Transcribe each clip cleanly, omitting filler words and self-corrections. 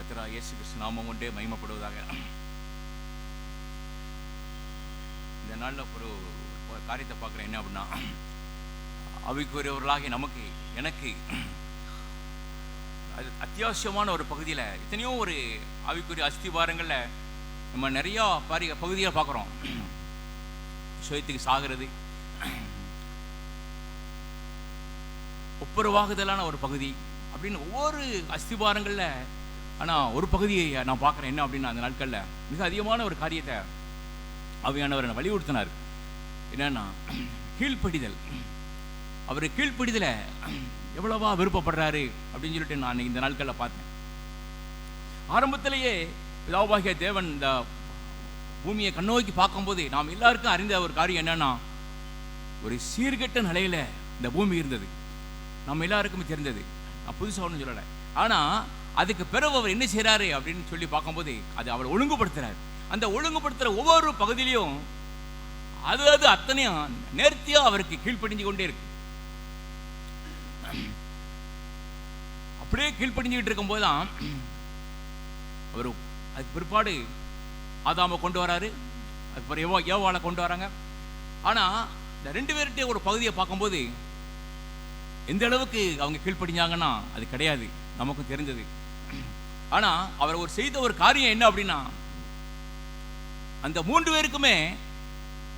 கர்த்தராகிய இயேசு கிறிஸ்து நாமம் ஒன்றே மகிமைப்படுவதாக. இந்த நாளில் ஒரு காரியத்தை பார்க்குறேன். என்ன அப்படின்னா, ஆவிக்குரியவர்களாகி எனக்கு அது அத்தியாவசியமான ஒரு பகுதியில், எத்தனையோ ஒரு ஆவிக்குரிய அஸ்திவாரங்களில் நம்ம நிறையா பகுதியை பார்க்குறோம். சுயத்துக்கு சாகிறது, ஒப்புரவாகுதலான ஒரு பகுதி அப்படின்னு ஒவ்வொரு அஸ்திவாரங்களில். ஆனால் ஒரு பகுதியை நான் பார்க்குறேன். என்ன அப்படின்னா, அந்த நாட்களில் மிக அதிகமான ஒரு காரியத்தை ஆவியானவர் வலியுறுத்தினார். என்னன்னா, கீழ்ப்படிதல். அவர் கீழ்ப்படிதலை எவ்வளவா விருப்பப்படுறாரு அப்படின்னு சொல்லிட்டு நான் இந்த நாட்களில் பார்த்தேன். ஆரம்பத்திலேயே பிதாவாகிய தேவன் இந்த பூமியை கண்ணோக்கி பார்க்கும்போது நாம் எல்லாருக்கும் அறிந்த ஒரு காரியம் என்னன்னா, ஒரு சீர்கெட்ட நிலையில இந்த பூமி இருந்தது. நம்ம எல்லாருக்குமே தெரிந்தது. நான் புதுசாக ஒன்றும் சொல்லலை. ஆனால் அதுக்கு பிறகு அவர் என்ன செய்கிறாரு அப்படின்னு சொல்லி பார்க்கும்போது அது அவரை ஒழுங்குபடுத்துறாரு. அந்த ஒழுங்குபடுத்துகிற ஒவ்வொரு பகுதியிலையும் அது அத்தனையும் நேர்த்தியாக அவருக்கு கீழ்ப்படிஞ்சு கொண்டே இருக்கு. அப்படியே கீழ்ப்படிஞ்சுக்கிட்டு இருக்கும்போது தான் அவர் அதுக்கு பிற்பாடு ஆதாமை கொண்டு வராரு, அதுக்கப்புறம் ஏவாளை கொண்டு வராங்க. ஆனால் இந்த ரெண்டு பேர்கிட்ட ஒரு பகுதியை பார்க்கும்போது எந்த அளவுக்கு அவங்க கீழ்ப்படிஞ்சாங்கன்னா அது கிடையாது, நமக்கும் தெரிஞ்சது. ஆனால் அவர் ஒரு செய்த ஒரு காரியம் என்ன அப்படின்னா, அந்த 3 பேருக்குமே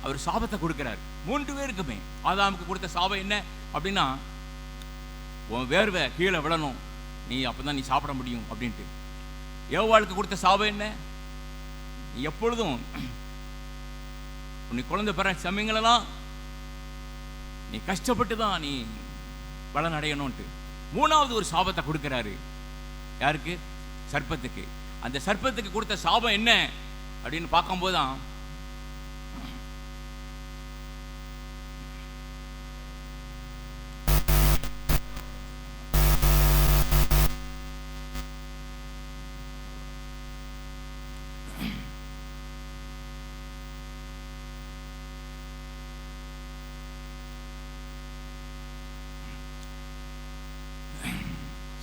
அவர் சாபத்தை கொடுக்கிறார். 3 பேருக்குமே. ஆதாமுக்கு கொடுத்த சாபம் என்ன அப்படின்னா, உன் வேர்வை கீழே விழணும், நீ அப்பதான் நீ சாப்பிட முடியும் அப்படின்ட்டு. ஏவாளுக்கு கொடுத்த சாபம் என்ன, நீ எப்பொழுதும் உன்னை குழந்தை பெற சமயங்களெல்லாம் நீ கஷ்டப்பட்டு தான் நீ பலன் அடையணும்ட்டு 3வது ஒரு சாபத்தை கொடுக்கிறாரு. யாருக்கு? சர்ப்பத்துக்கு. அந்த சர்ப்பத்துக்கு கொடுத்த சாபம் என்ன அப்படின்னு பார்க்கும்போதுதான்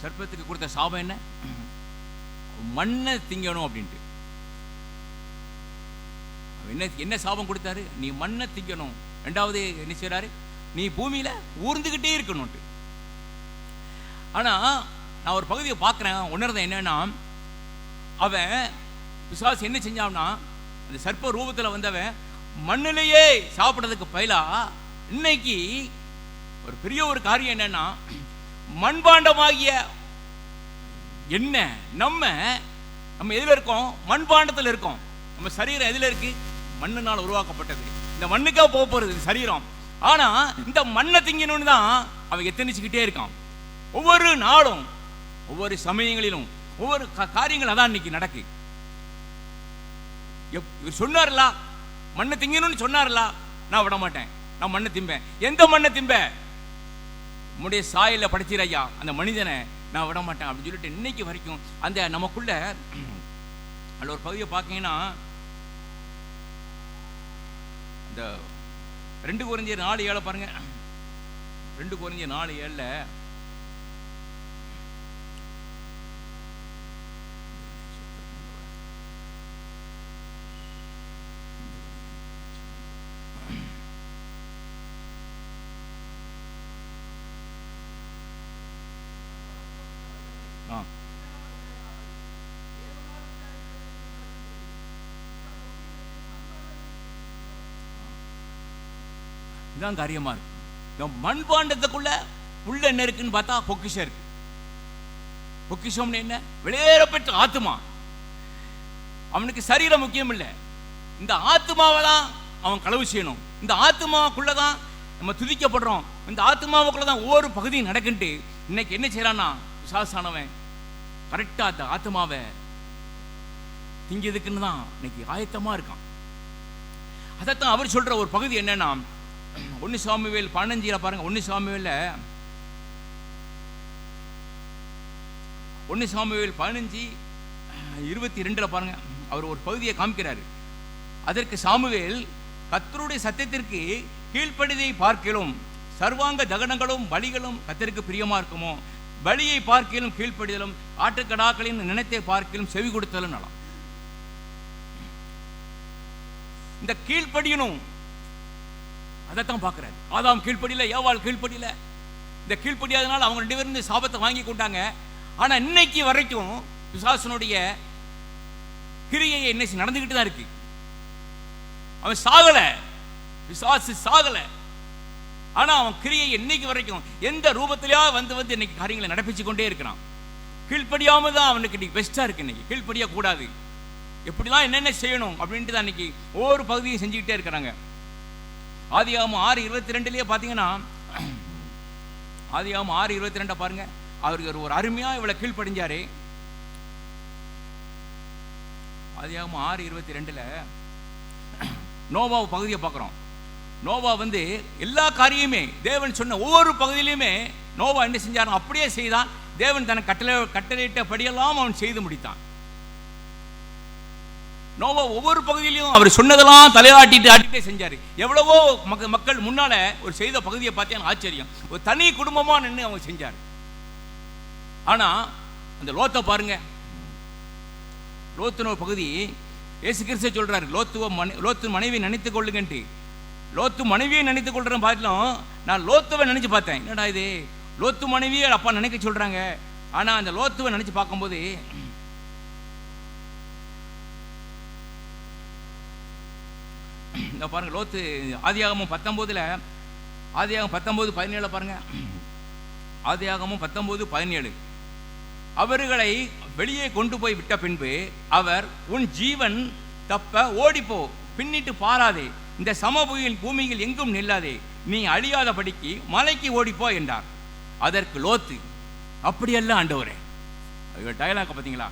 சர்ப்பத்துக்கு கொடுத்த சாபம் என்ன, மண்ணை திங்கணும் அப்படின்ட்டு. என்ன சாபம் கொடுத்தாரு? நீ மண்ணை திங்கணும். 2வது என்ன செய்றாரு? நீ பூமியில ஊர்ந்துகிட்டே இருக்கணும்ட்டு. ஆனா நான் ஒரு பகுதியை பார்க்கிறேன், உணர்ந்த என்னன்னா, அவன் பிசாசு என்ன செஞ்சான்னா, அந்த சர்ப்ப ரூபத்தில் வந்தவன் மண்ணிலேயே சாப்பிட்றதுக்கு பதிலா இன்னைக்கு ஒரு பெரிய ஒரு காரியம் என்னன்னா, மண்பாண்டமாகிய என்ன நம்ம எதில் இருக்கோம்? மண்பாண்டத்தில் இருக்கோம். நம்ம சரீரம் எதில் இருக்கு? மண்ணினால் உருவாக்கப்பட்டது. இந்த மண்ணுக்காக போக போறது சரீரம். ஆனா இந்த மண்ணை திங்கணும்னு தான் அவன் எத்தனிச்சுக்கிட்டே இருக்கான். ஒவ்வொரு நாளும், ஒவ்வொரு சமயங்களிலும், ஒவ்வொரு காரியங்கள் அதான் இன்னைக்கு நடக்கு. இவர் சொன்னார்ல, மண்ணை திங்கணும்னு சொன்னார்ல, நான் விட மாட்டேன், நான் மண்ணை திம்பேன். எந்த மண்ணை திம்ப? உம்முடைய சாயல படைச்சீர் ஐயா, அந்த மனிதனை நான் விட மாட்டேன் அப்படின்னு சொல்லிட்டு இன்னைக்கு வரைக்கும் அந்த நமக்குள்ள அதில் ஒரு பகுதியை பார்த்தீங்கன்னா, அந்த 2 கொரிந்தியர் 4:7 பாருங்க. 2 கொரிந்தியர் 4:7 இதான் காரியமா இருக்கு. இந்த மண்பாண்டத்துக்குள்ள உள்ள என்ன இருக்குன்னு பார்த்தா பொக்கிஷம் இருக்கு. பொக்கிஷம்னு என்ன? வெளியேறப்பட்ட ஆத்மா. அவனுக்கு சரீரம் முக்கியம் இல்லை, இந்த ஆத்மாவெல்லாம் அவன் களவு செய்யணும். இந்த ஆத்மாவுக்குள்ளதான் நம்ம துதிக்கப்படுறோம். இந்த ஆத்மாவுக்குள்ளதான் ஒவ்வொரு பகுதியும் நடக்குன்ட்டு இன்னைக்கு என்ன செய்யறான்னா, பிசாசானவன் கரெக்டா அந்த ஆத்மாவை திங்கிறதுக்குன்னு தான் இன்னைக்கு ஆயத்தமா இருக்கான். அதைத்தான் அவர் சொல்ற ஒரு பகுதி என்னன்னா, 1 சாமுவேல் 15 பாருங்க. 1 சாமுவேல் 15:22 பாருங்க. அவர் ஒரு பகுதியை காமிக்கிறாரு. அதற்கு சாமுவேல், கர்த்தருடைய சத்தியத்திற்கு கீழ்ப்படிதை பார்க்கிறோம், சர்வாங்க தகனங்களும் பலிகளும் கர்த்தருக்கு பிரியமா இருக்குமோ? பலியை பார்க்கிலும் கீழ்ப்படிதலும் ஆட்டுக்கடாக்களின் நினைத்தை பார்க்கிலும் செவி கொடுத்தலும் நலம். இந்த கீழ்ப்படியணும், அதைத்தான் பார்க்கிறார். ஆதாம் கீழ்ப்படியில, ஏவாள் கீழ்ப்படியில. இந்த கீழ்ப்படியாதனால அவங்க 2 பேரும் இந்த சாபத்தை வாங்கி கொண்டாங்க. ஆனா இன்னைக்கு வரைக்கும் பிசாசனுடைய கிரியை என்ன நடந்துகிட்டு தான் இருக்கு. அவன் சாகல, பிசாசு சாகல. ஆனா அவன் கிரியை இன்னைக்கு வரைக்கும் எந்த ரூபத்திலேயா வந்து இன்னைக்கு காரியங்களை நடப்பிச்சு கொண்டே இருக்கிறான். கீழ்ப்படியாம தான் அவனுக்கு இன்னைக்கு பெஸ்டா இருக்கு. இன்னைக்கு கீழ்ப்படிய கூடாது, எப்படிலாம் என்னென்ன செய்யணும் அப்படின்ட்டு தான் இன்னைக்கு ஒவ்வொரு பகுதியும் செஞ்சுக்கிட்டே இருக்கிறாங்க. ஆதியாகமம் 6:22 பாத்தீங்கன்னா, ஆதியாகமம் 6:22 பாருங்க. அவருக்கு ஒரு அருமையா இவ்வளவு கீழ்ப்படிஞ்சாரு. ஆதியாகமம் 6:22 நோவா பகுதியை பார்க்கிறோம். நோவா எல்லா காரியமே தேவன் சொன்ன ஒவ்வொரு பகுதியிலுமே நோவா என்ன செஞ்சார், அப்படியே செய்தான். தேவன் தனக்கு கட்டளையிட்டபடியெல்லாம் அவன் செய்து முடித்தான். நோவா ஒவ்வொரு பகுதியிலும் அவர் சொன்னதெல்லாம் தலையாட்டிட்டே செஞ்சாரு. எவ்வளவோ மக்கள் முன்னால ஒரு செய்த பகுதியை பார்த்தேன் ஆச்சரியம். ஒரு தனி குடும்பமா நின்று அவங்க செஞ்சாரு. ஆனா அந்த லோத்தை பாருங்க. லோத்துன ஒரு பகுதி இயேசு கிறிஸ்து சொல்றாரு, லோத்து மனைவியை நினைத்துக் கொள்ளுங்கன்ட்டு. லோத்து மனைவியை நினைத்துக் கொள்றேன் பார்த்தும் நான் லோத்துவை நினைச்சு பார்த்தேன். என்னடா இது, லோத்து மனைவியை அப்பா நினைக்க சொல்றாங்க. ஆனா அந்த லோத்துவை நினைச்சு பார்க்கும்போது இந்த பாருங்க, லோத்து ஆதியாகமம் 19:17 பாருங்க. ஆதியாகமம் 19:17 அவர்களை வெளியே கொண்டு போய் விட்ட பின்பு அவர், உன் ஜீவன் தப்ப ஓடிப்போ, பின்னிட்டு பாராதே, இந்த பூமியில் எங்கும் நில்லாதே, நீ அழியாதபடிக்கு மலைக்கு ஓடிப்போ என்றார். அதற்கு லோத்து, அப்படியல்ல ஆண்டவரே. டயலாக் பார்த்தீங்களா?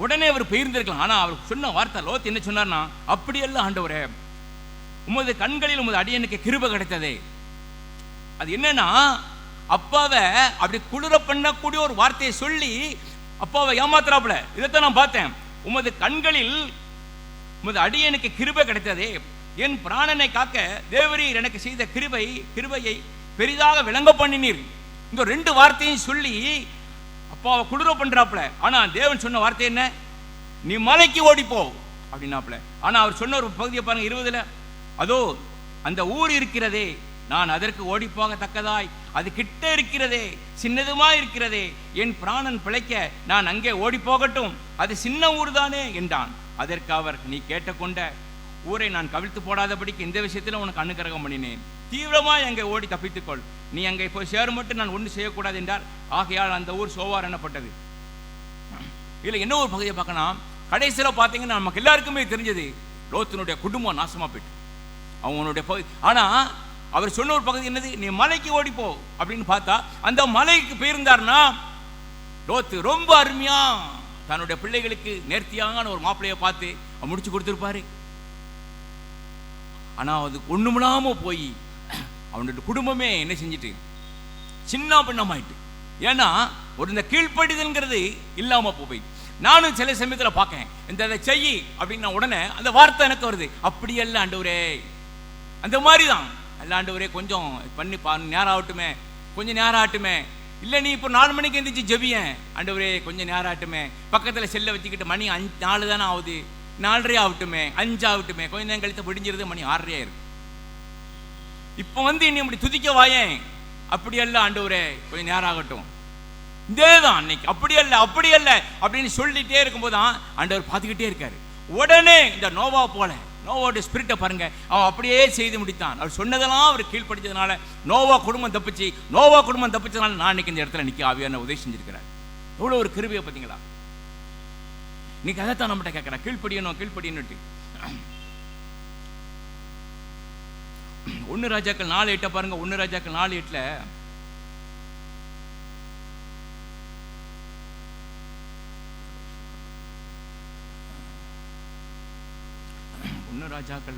உடனே அவர் பெயர்ந்திருக்கலாம். ஆனா அவர் சொன்ன வார்த்தை, லோத்து என்ன சொன்னார்னா, அப்படியல்ல ஆண்டவரே, உமது கண்களில் உமது அடியனுக்கு கிருபை கிடைத்ததே. அது என்னன்னா, அப்பாவை அப்படி குளிர பண்ணக்கூடிய ஒரு வார்த்தையை சொல்லி அப்பாவை ஏமாத்துறாப்புல. இதைத்தான் நான் பார்த்தேன். உமது கண்களில் உமது அடியனுக்கு கிருபை கிடைத்ததே, என் பிராணனை காக்க தேவரீர் எனக்கு செய்த கிருபையை பெரிதாக விளங்க பண்ணினீர். இந்த 2 வார்த்தையும் சொல்லி அப்பாவை குளிர பண்றாப்புல. ஆனா தேவன் சொன்ன வார்த்தை என்ன, நீ மலைக்கு ஓடிப்போ அப்படின்னாப்புல. ஆனா அவர் சொன்ன ஒரு பகுதியை பாருங்க 20, அதோ அந்த ஊர் இருக்கிறதே, நான் அதற்கு ஓடிப்போக தக்கதாய் அது கிட்ட இருக்கிறதே, சின்னதுமா இருக்கிறதே, என் பிராணன் பிழைக்க நான் அங்கே ஓடி போகட்டும், அது சின்ன ஊர் தானே என்றான். அதற்கு அவர், நீ கேட்டுக்கொண்ட ஊரை நான் கவிழ்த்து போடாதபடிக்கு இந்த விஷயத்தில் உனக்கு அனுக்கிரகம் பண்ணினேன். தீவிரமாய் அங்கே ஓடி தப்பித்துக்கொள், நீ அங்கே போய் சேரும் மட்டும் நான் ஒன்றும் செய்யக்கூடாது என்றார். ஆகையால் அந்த ஊர் சோவார் எனப்பட்டது. இதுல என்ன ஒரு பகுதியை பார்க்கணும், கடைசியில் பார்த்தீங்கன்னா நமக்கு எல்லாருக்குமே தெரிஞ்சது, லோத்தினுடைய குடும்பம் நாசமா போயிட்டு அவனுடைய பகுதி. ஆனா அவர் சொன்ன ஒரு பகுதி என்னது, நீ மலைக்கு ஓடிப்போ அப்படின்னு பார்த்தா, அந்த மலைக்கு போயிருந்தார்னா லோத்து ரொம்ப அருமையா தன்னுடைய பிள்ளைகளுக்கு நேர்த்தியான ஒரு மாப்பிள்ளைய பார்த்து முடிச்சு கொடுத்துருப்பாரு. ஆனா அது ஒண்ணுமில்லாம போய் அவனுடைய குடும்பமே என்ன செஞ்சுட்டு சின்ன பின்னமாயிட்டு. ஏன்னா ஒரு இந்த கீழ்ப்படிதல்ங்கிறது இல்லாம போய், நானும் சில சமயத்தில் பார்க்கேன், இந்த செய்யி அப்படின்னா உடனே அந்த வார்த்தை எனக்கு வருது, அப்படியல்ல ஆண்டவரே, அந்த மாதிரி தான் அல்ல ஆண்டவரே, கொஞ்சம் பண்ணி நேரம் ஆகட்டுமே, கொஞ்சம் நேரம் ஆகட்டுமே, இல்லை நீ இப்போ 4 மணிக்கு எழுந்திரிச்சு ஜெபியேன் ஆண்டவரே, கொஞ்சம் நேரம் ஆகட்டுமே, பக்கத்தில் செல்லை வச்சுக்கிட்டு மணி 4 தானே ஆகுது, 4:30 ஆகட்டுமே, 5 ஆகட்டுமே, கொஞ்சம் நேரம் கழித்து பிடிஞ்சிருது, மணி 6:30 ஆயிருக்கு. இப்போ என்னை அப்படி துதிக்க வாயேன், அப்படியல்ல ஆண்டவரே, கொஞ்சம் நேரம் ஆகட்டும், இதேதான் அன்னைக்கு, அப்படியல்ல அப்படியல்ல அப்படின்னு சொல்லிட்டே இருக்கும்போது தான் ஆண்டவர் பார்த்துக்கிட்டே இருக்காரு. உடனே இந்த நோவா போல, நோவாவுடைய ஸ்பிரிட்டை பாருங்க, அவன் அப்படியே செய்து முடித்தான். அவர் சொன்னதெல்லாம் அவர் கீழ்ப்படிச்சதுனால நோவா குடும்பம் தப்பிச்சதுனால நான் இன்னைக்கு இந்த இடத்துல நிற்க ஆவியான உதவி செஞ்சிருக்கிறார். எவ்வளோ ஒரு கிருபையை பார்த்தீங்களா? இன்னைக்கு அதைத்தான் நம்மகிட்ட கேட்கிறேன், கீழ்ப்படியணும். 1 ராஜாக்கள் 4:8 பாருங்க. 1 ராஜாக்கள் 4:8 ராஜாக்கள்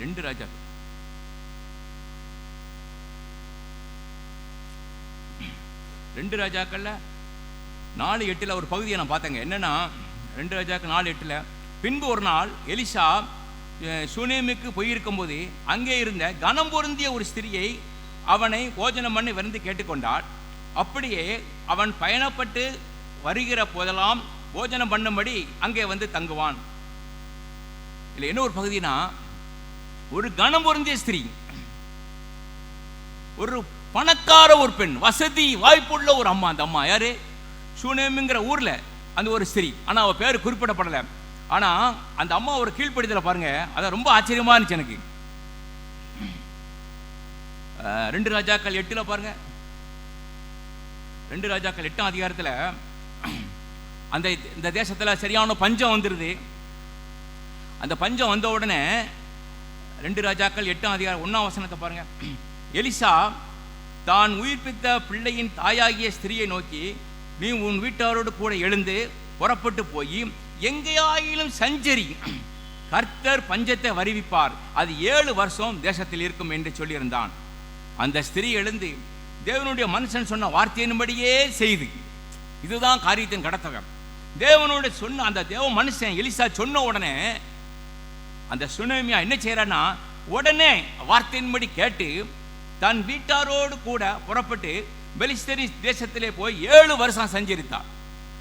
2 ராஜாக்கள் 2 ராஜாக்கள்ல 4:8 ஒரு பகுதியை நான் பார்த்தேங்க. என்னன்னா 2 ராஜாக்கள் 4:8 பின்பு ஒரு நாள் எலிசா சுனேமுக்கு போயிருக்கும் போது அங்கே இருந்த கனம் பொருந்திய ஒரு ஸ்திரியை அவனை போஜனம் பண்ணி வந்து கேட்டுக்கொண்டாள். அப்படியே அவன் பயணப்பட்டு வருகிற போதெல்லாம் போஜனம் பண்ணும்படி அங்கே வந்து தங்குவான். இல்லை என்ன ஒரு பகுதினா, ஒரு கனம் பொருந்திய ஸ்திரீ, ஒரு பணக்கார ஒரு பெண், வசதி வாய்ப்புள்ள ஒரு அம்மா. அந்த அம்மா யாரு? சுனேமுங்கிற ஊர்ல அந்த ஒரு ஸ்திரீ. ஆனா அவ பேர் குறிப்பிடப்படலை. ஆனா அந்த அம்மா ஒரு கீழ்ப்படிதலை பாருங்க, அதான் ரொம்ப ஆச்சரியமா இருந்துச்சு எனக்கு. 2 ராஜாக்கள் 8 பாருங்க, 2 ராஜாக்கள் 8ஆம் அதிகாரத்தில் இந்த தேசத்துல சரியான பஞ்சம் வந்துருது. அந்த பஞ்சம் வந்த உடனே 2 ராஜாக்கள் 8ஆம் அதிகாரம் 1ஆம் வசனத்தை பாருங்க. எலிசா தான் உயிர்ப்பித்த பிள்ளையின் தாயாகிய ஸ்திரியை நோக்கி, நீ உன் வீட்டாரோடு கூட எழுந்து புறப்பட்டு போய் எங்கேயாயிலும் சஞ்சரி, கர்த்தர் பஞ்சத்தை வருவிப்பார், அது 7 வருஷம் தேசத்தில் இருக்கும் என்று சொல்லியிருந்தான். அந்த ஸ்திரீ எழுந்து தேவனுடைய மனுஷன் சொன்ன வார்த்தையின்படியே செய்து, இதுதான் காரியத்தின் கடத்தகம். தேவனுடைய சொன்ன அந்த தேவ மனுஷன் எலிசா சொன்ன உடனே அந்த சுனேமியா என்ன செய்யறான்னா, உடனே வார்த்தையின்படி கேட்டு தன் வீட்டாரோடு கூட புறப்பட்டு பெலிஸ்தரி தேசத்திலே போய் 7 வருஷம் சஞ்சரித்தார்.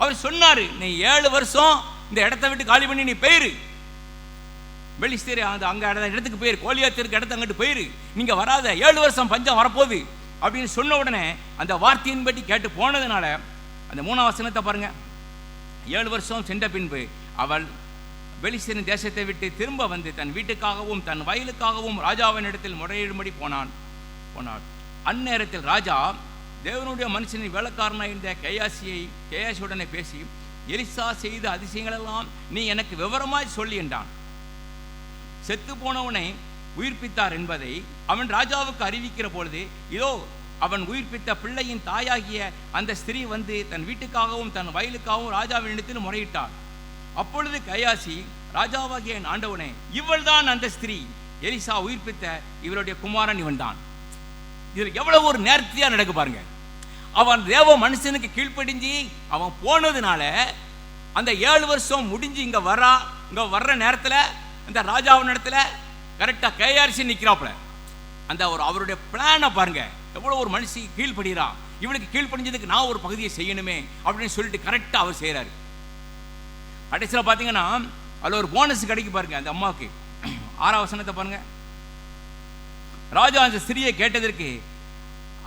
அவர் சொன்னாரு, நீ 7 வருஷம் இந்த இடத்தை விட்டு காலி பண்ணி நீ போயிரு, பெலிஸ்தரி அங்க இடத்துக்கு போயிரு, கோலியாத்திற்கு இடத்து அங்கிட்டு போயிரு, நீங்க வராத, 7 வருஷம் பஞ்சம் வரப்போகுது அப்படின்னு சொன்ன உடனே அந்த வார்த்தையின்படி கேட்டு போனதுனால அந்த 3ஆம் வசனத்தை பாருங்க. 7 வருஷம் சென்ற பின்பு அவள் பெலிஸ்தரின் தேசத்தை விட்டு திரும்ப வந்து தன் வீட்டுக்காகவும் தன் வயலுக்காகவும் ராஜாவின் இடத்தில் முறையிடும்படி போனாள். அந்நேரத்தில் ராஜா தேவனுடைய மனுஷனின் வேலைக்காரனாக இருந்த கேயாசியுடனே பேசி, எலிசா செய்த அதிசயங்களெல்லாம் நீ எனக்கு விவரமாய் சொல்லி என்றான். செத்து போனவனை உயிர்ப்பித்தார் என்பதை அவன் ராஜாவுக்கு அறிவிக்கிற பொழுது, இதோ அவன் உயிர்ப்பித்த பிள்ளையின் தாயாகிய அந்த ஸ்திரீ வந்து தன் வீட்டுக்காகவும் தன் வயலுக்காகவும் ராஜாவின் இடத்தில் முறையிட்டார். அப்பொழுது கேயாசி, ராஜாவாகிய என் ஆண்டவனே, இவள் தான் அந்த ஸ்திரீ, எலிசா உயிர்ப்பித்த இவருடைய குமாரன் இவன் தான். இதில் எவ்வளவு ஒரு நேர்த்தியா நடக்கு பாருங்க. அவன் தேவ மனுஷனுக்கு கீழ்ப்படிஞ்சு அவன் போனதுனால அந்த 7 வருஷம் முடிஞ்சு இங்க வர்ற நேரத்தில் இந்த ராஜாவின் இடத்துல கரெக்டா கேஆர்சி நிற்கிறாப்புல. அந்த அவருடைய பிளானை பாருங்க, எவ்வளவு ஒரு மனுஷி கீழ்படுகிறான், இவனுக்கு கீழ்ப்படிஞ்சதுக்கு நான் ஒரு பகுதியை செய்யணுமே அப்படின்னு சொல்லிட்டு கரெக்டா அவர் செய்யறாரு. கடைசியில் பார்த்தீங்கன்னா அதில் ஒரு போனஸ் கிடைக்கு பாருங்க அந்த அம்மாவுக்கு. 6ஆம் வசனத்தை பாருங்க. ராஜா அந்த ஸ்திரியை கேட்டதற்கு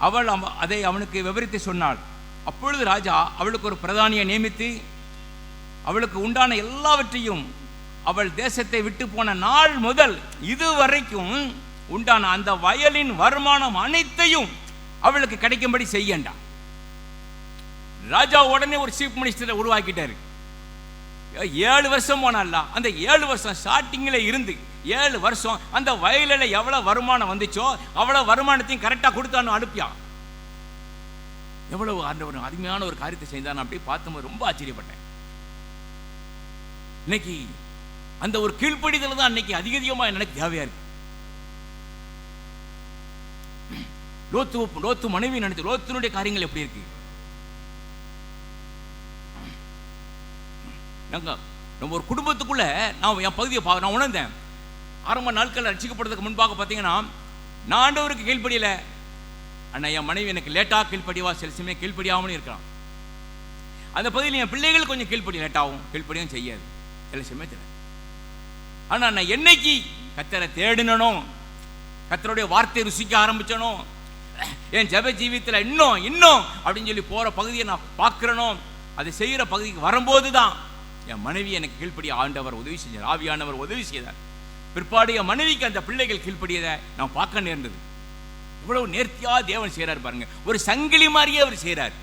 அவள் அதை அவனுக்கு விவரித்து சொன்னாள். அப்பொழுது ராஜா அவளுக்கு ஒரு பிரதானியை நியமித்து அவளுக்கு உண்டான எல்லாவற்றையும் அவள் தேசத்தை விட்டு போன நாள் முதல் இதுவரைக்கும் உண்டான அந்த வயலின் வருமானம் அனைத்தையும் அவளுக்கு கிடைக்கும்படி செய்யண்டா. ராஜா உடனே ஒரு சீஃப் மினிஸ்டரை உருவாக்கிட்டாரு. 7 வருஷம் போனால அந்த 7 வருஷம் ஸ்டார்டிங்கில் இருந்து 7 வருஷம் அந்த வயலில் எவ்வளவு வருமானம் வந்துச்சோ அவ்வளவு வருமானத்தையும் கரெக்டா கொடுத்தான்னு அனுப்பியா. எவ்வளவு ஆண்டவர் அருமையான ஒரு காரியத்தை செய்தான். அப்படி பார்த்தும்போது ரொம்ப ஆச்சரியப்பட்டேன். இன்னைக்கு அந்த ஒரு கீழ்ப்படிதல் தான் இன்னைக்கு அதிகமா எனக்கு தேவையா இருக்கு. லோத்து மனைவி நினைச்சு லோத்தினுடைய காரியங்கள் எப்படி இருக்கு? நம்ம ஒரு குடும்பத்துக்குள்ள நான் என் பகுதியை நான் உணர்ந்தேன். ஆரம்ப நாட்கள் ரட்சிக்கப்படுறதுக்கு முன்பாக பார்த்தீங்கன்னா, நான் ஆண்டவருக்கு கீழ்ப்படியல, அண்ணா என் மனைவி எனக்கு லேட்டாக கீழ்ப்படிவா, சில சமயம் கீழ்ப்படியாமனு இருக்கலாம். அந்த பகுதியில் என் பிள்ளைகள் கொஞ்சம் கீழ்ப்படி லேட்டாகும், கீழ்ப்படியும் செய்யாது சில சமயத்தில். ஆனால் நான் என்னைக்கு கர்த்தரை தேடினோ, கர்த்தருடைய வார்த்தையை ருசிக்க ஆரம்பிச்சனோ, என் ஜெப ஜீவியத்தில் இன்னும் அப்படின்னு சொல்லி போகிற பகுதியை நான் பார்க்கிறனோ, அதை செய்கிற பகுதிக்கு வரும்போது தான் என் மனைவி எனக்கு கீழ்ப்படிய ஆண்டவர் உதவி செஞ்சார், ஆவியானவர் உதவி செய்தார். பிற்பாடு என் மனைவிக்கு அந்த பிள்ளைகள் கீழ்ப்படியதை நான் பார்க்க நேர்ந்தது. இவ்வளவு நேர்த்தியா தேவன் செய்யறாரு பாருங்க. ஒரு சங்கிலி மாதிரியே அவர் செய்யறாரு.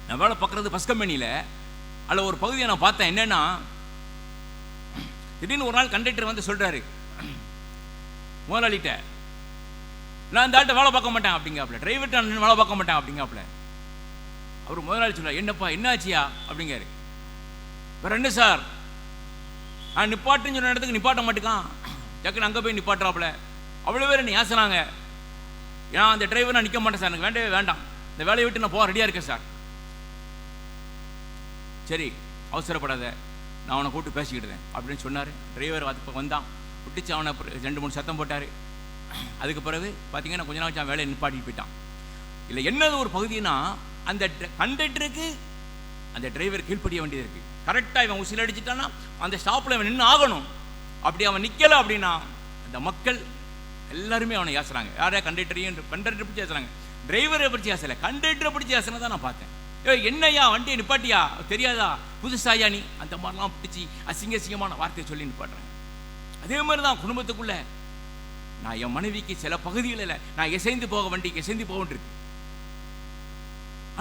நான் வேலை பார்க்கறது பஸ் கம்பெனியில். அதில் ஒரு பகுதியை நான் பார்த்தேன். என்னன்னா, திடீர்னு ஒரு நாள் கண்டக்டர் வந்து சொல்றாரு முதலாளிட்ட, நான் இந்த ஆள்கிட்ட வேலை பார்க்க மாட்டேன் அப்படிங்காப்புல, டிரைவர்கிட்ட வேலை பார்க்க மாட்டேன் அப்படிங்காப்புல. அவர் முதலாளி சொல்றாரு, என்னப்பா என்னாச்சியா அப்படிங்காரு. வேற என்ன சார், நான் நிப்பாட்டுன்னு சொன்ன இடத்துக்கு நிப்பாட்ட மாட்டேக்கான், டக்குன்னு அங்கே போய் நிப்பாட்டுறாப்புல. அவ்வளோ பேர் என்ன ஏசுனாங்க. ஏன்னா அந்த டிரைவர் நான் நிற்க மாட்டேன் சார், எனக்கு வேண்டவே வேண்டாம், இந்த வேலையை விட்டு நான் போக ரெடியாக இருக்கேன் சார். சரி அவசரப்படாத, நான் அவனை கூப்பிட்டு பேசிக்கிட்டேன் அப்படின்னு சொன்னார். டிரைவர் அதுக்கு வந்தான், விட்டுச்சு, அவனை 2-3 சத்தம் போட்டார். அதுக்கு பிறகு பார்த்தீங்கன்னா கொஞ்ச நாள் வச்சு அவன் வேலையை நிப்பாட்டிட்டு போயிட்டான். இல்லை என்னது ஒரு பகுதினா, அந்த கண்டக்டருக்கு அந்த டிரைவர் கீழ்ப்படிய வேண்டியது இருக்குது. கரெக்டாக இவன் உசில் அடிச்சுட்டான்னா அந்த ஸ்டாப்பில் அவன் நின்று ஆகணும். அப்படி அவன் நிற்கலை அப்படின்னா அந்த மக்கள் எல்லாருமே அவனை ஏசுறாங்க. யாரையா கண்டக்டர் பிடிச்சி ஏசுறாங்க, டிரைவரை பிடிச்சி ஏசலை, கண்டக்டரை பிடிச்சி ஏசுனா தான் நான் பார்த்தேன். என்னையா வண்டியை நிப்பாட்டியா, தெரியாதா, புதுசாயா நீ, அந்த மாதிரிலாம் பிடிச்சி அசிங்கமான வார்த்தையை சொல்லி நிப்பாட்டுறேன். அதே மாதிரி தான் குடும்பத்துக்குள்ள நான் என் மனைவிக்கு சில பகுதிகளில் நான் எசைந்து போக வண்டிக்கு எசைந்து போகின்றிருக்கு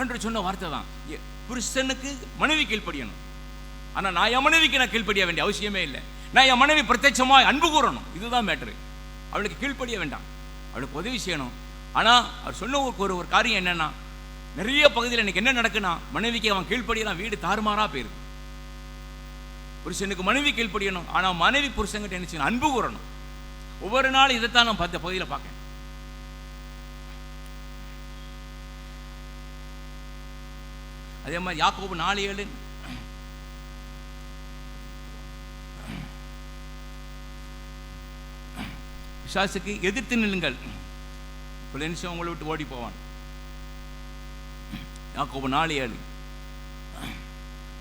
அன்று சொன்ன வார்த்தை தான், புருஷனுக்கு மனைவி கீழ்ப்படியணும். ஆனால் நான் என் மனைவிக்கு நான் கீழ்ப்படிய வேண்டிய அவசியமே இல்லை. நான் என் மனைவி பிரத்யட்சமாக அன்பு கூறணும், இதுதான் மேட்ரு. அவளுக்கு கீழ்ப்படிய வேண்டாம், அவளுக்கு உதவி செய்யணும். ஆனால் அவர் சொன்ன ஒரு காரியம் என்னன்னா, நிறைய பகுதியில் எனக்கு என்ன நடக்குன்னா, மனைவிக்கு அவன் கீழ்ப்படியலாம், வீடு தாறுமாறாக போயிருக்கு. புருஷனுக்கு மனைவி கீழ்ப்படியணும், ஆனால் மனைவி புருஷன்கிட்ட என்ன செய்யணும், அன்பு கூறணும். ஒவ்வொரு நாளும் இதைத்தான் நான் பார்த்த பகுதியில் பார்க்கேன். அதே மாதிரி யாக்கோபு 4:7 பிசாசுக்கு எதிர்த்து நில்லுங்கள், நிமிஷம் உங்களை விட்டு ஓடி போவான். யாக்கோபு 4:7.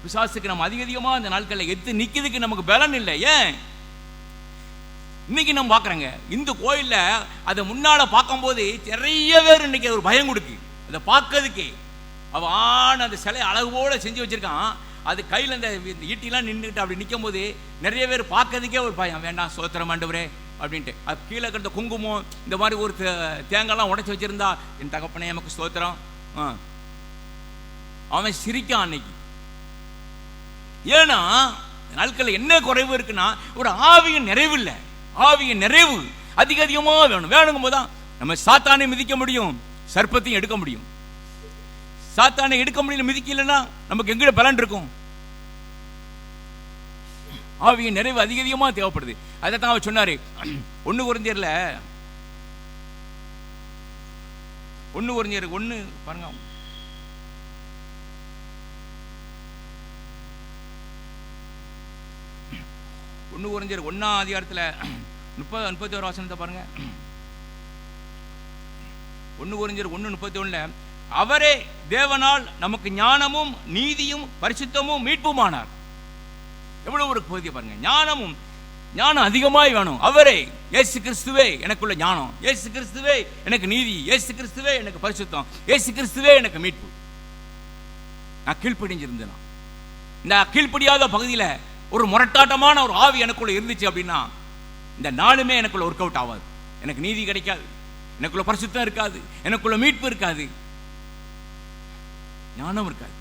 பிசாசுக்கு நம்ம அதிகமாக அந்த நாட்களில் எதிர்த்து நிற்கிறதுக்கு நமக்கு பலன் இல்லை. ஏன் இன்னைக்கு நம்ம பார்க்குறோங்க, இந்த கோயிலில் அதை முன்னால் பார்க்கும்போது நிறைய பேர் இன்னைக்கு ஒரு பயம் கொடுக்கு. அதை பார்க்கறதுக்கே அவன் அந்த சிலை அழகுபோல செஞ்சு வச்சிருக்கான். அது கையில் இந்த ஈட்டிலாம் நின்றுட்டு அப்படி நிற்கும் போது நிறைய பேர் பார்க்கறதுக்கே ஒரு பயம், வேண்டாம் சோத்திரம் ஆண்டவரே அப்படின்ட்டு. அது கீழே இருக்கிற குங்குமம் இந்த மாதிரி ஒரு தேங்காய்லாம் உடைச்சி வச்சிருந்தா, என் தகப்பனே நமக்கு ஸ்தோத்திரம், அவன் சிரிக்கான் அன்னைக்கு. ஏன்னா நாட்களில் என்ன குறைவு இருக்குன்னா, ஒரு ஆவியின் நிறைவு இல்லை. ஆவியின் நிறைவு அதிகமாக வேணுங்கும் போதுதான் நம்ம சாத்தானை மிதிக்க முடியும், சர்ப்பத்தையும் எடுக்க முடியும். சாத்தானை எடுக்க முடியல, மிதிக்கலன்னா நமக்கு எங்கட பலன் இருக்கும். ஆவியின் நிறைவு அதிகமாக தேவைப்படுது. அதைத்தான் அவர் சொன்னாரு 1 கொரிந்தியர்ல 1 பாருங்க, 1 கொரிந்தியர் 1ஆம் அதிகாரத்தில் 30-31 வசனத்தை பாருங்க. 1 கொரிந்தியர் 1:31 அவரே தேவனால் நமக்கு ஞானமும் நீதியும் பரிசுத்தமும் மீட்புமானார். எவ்வளவு ஒரு பகுதியை பாருங்க. ஞானம் அதிகமாய் வேணும். அவரே, இயேசு கிறிஸ்துவே எனக்குள்ள ஞானம், இயேசு கிறிஸ்துவே எனக்கு நீதி, இயேசு கிறிஸ்துவே எனக்கு பரிசுத்தம், இயேசு கிறிஸ்துவே எனக்கு மீட்பு. நான் கீழ்ப்படிஞ்சிருந்தேன். இந்த கீழ்ப்படியாத பகுதியில் ஒரு முரட்டாட்டமான ஒரு ஆவி எனக்குள்ள இருந்துச்சு அப்படின்னா, இந்த நாளுமே எனக்குள்ள ஒர்க் அவுட் ஆகாது. எனக்கு நீதி கிடைக்காது, எனக்குள்ள பரிசுத்தம் இருக்காது, எனக்குள்ள மீட்பு இருக்காது, ஞானம் இருக்காது.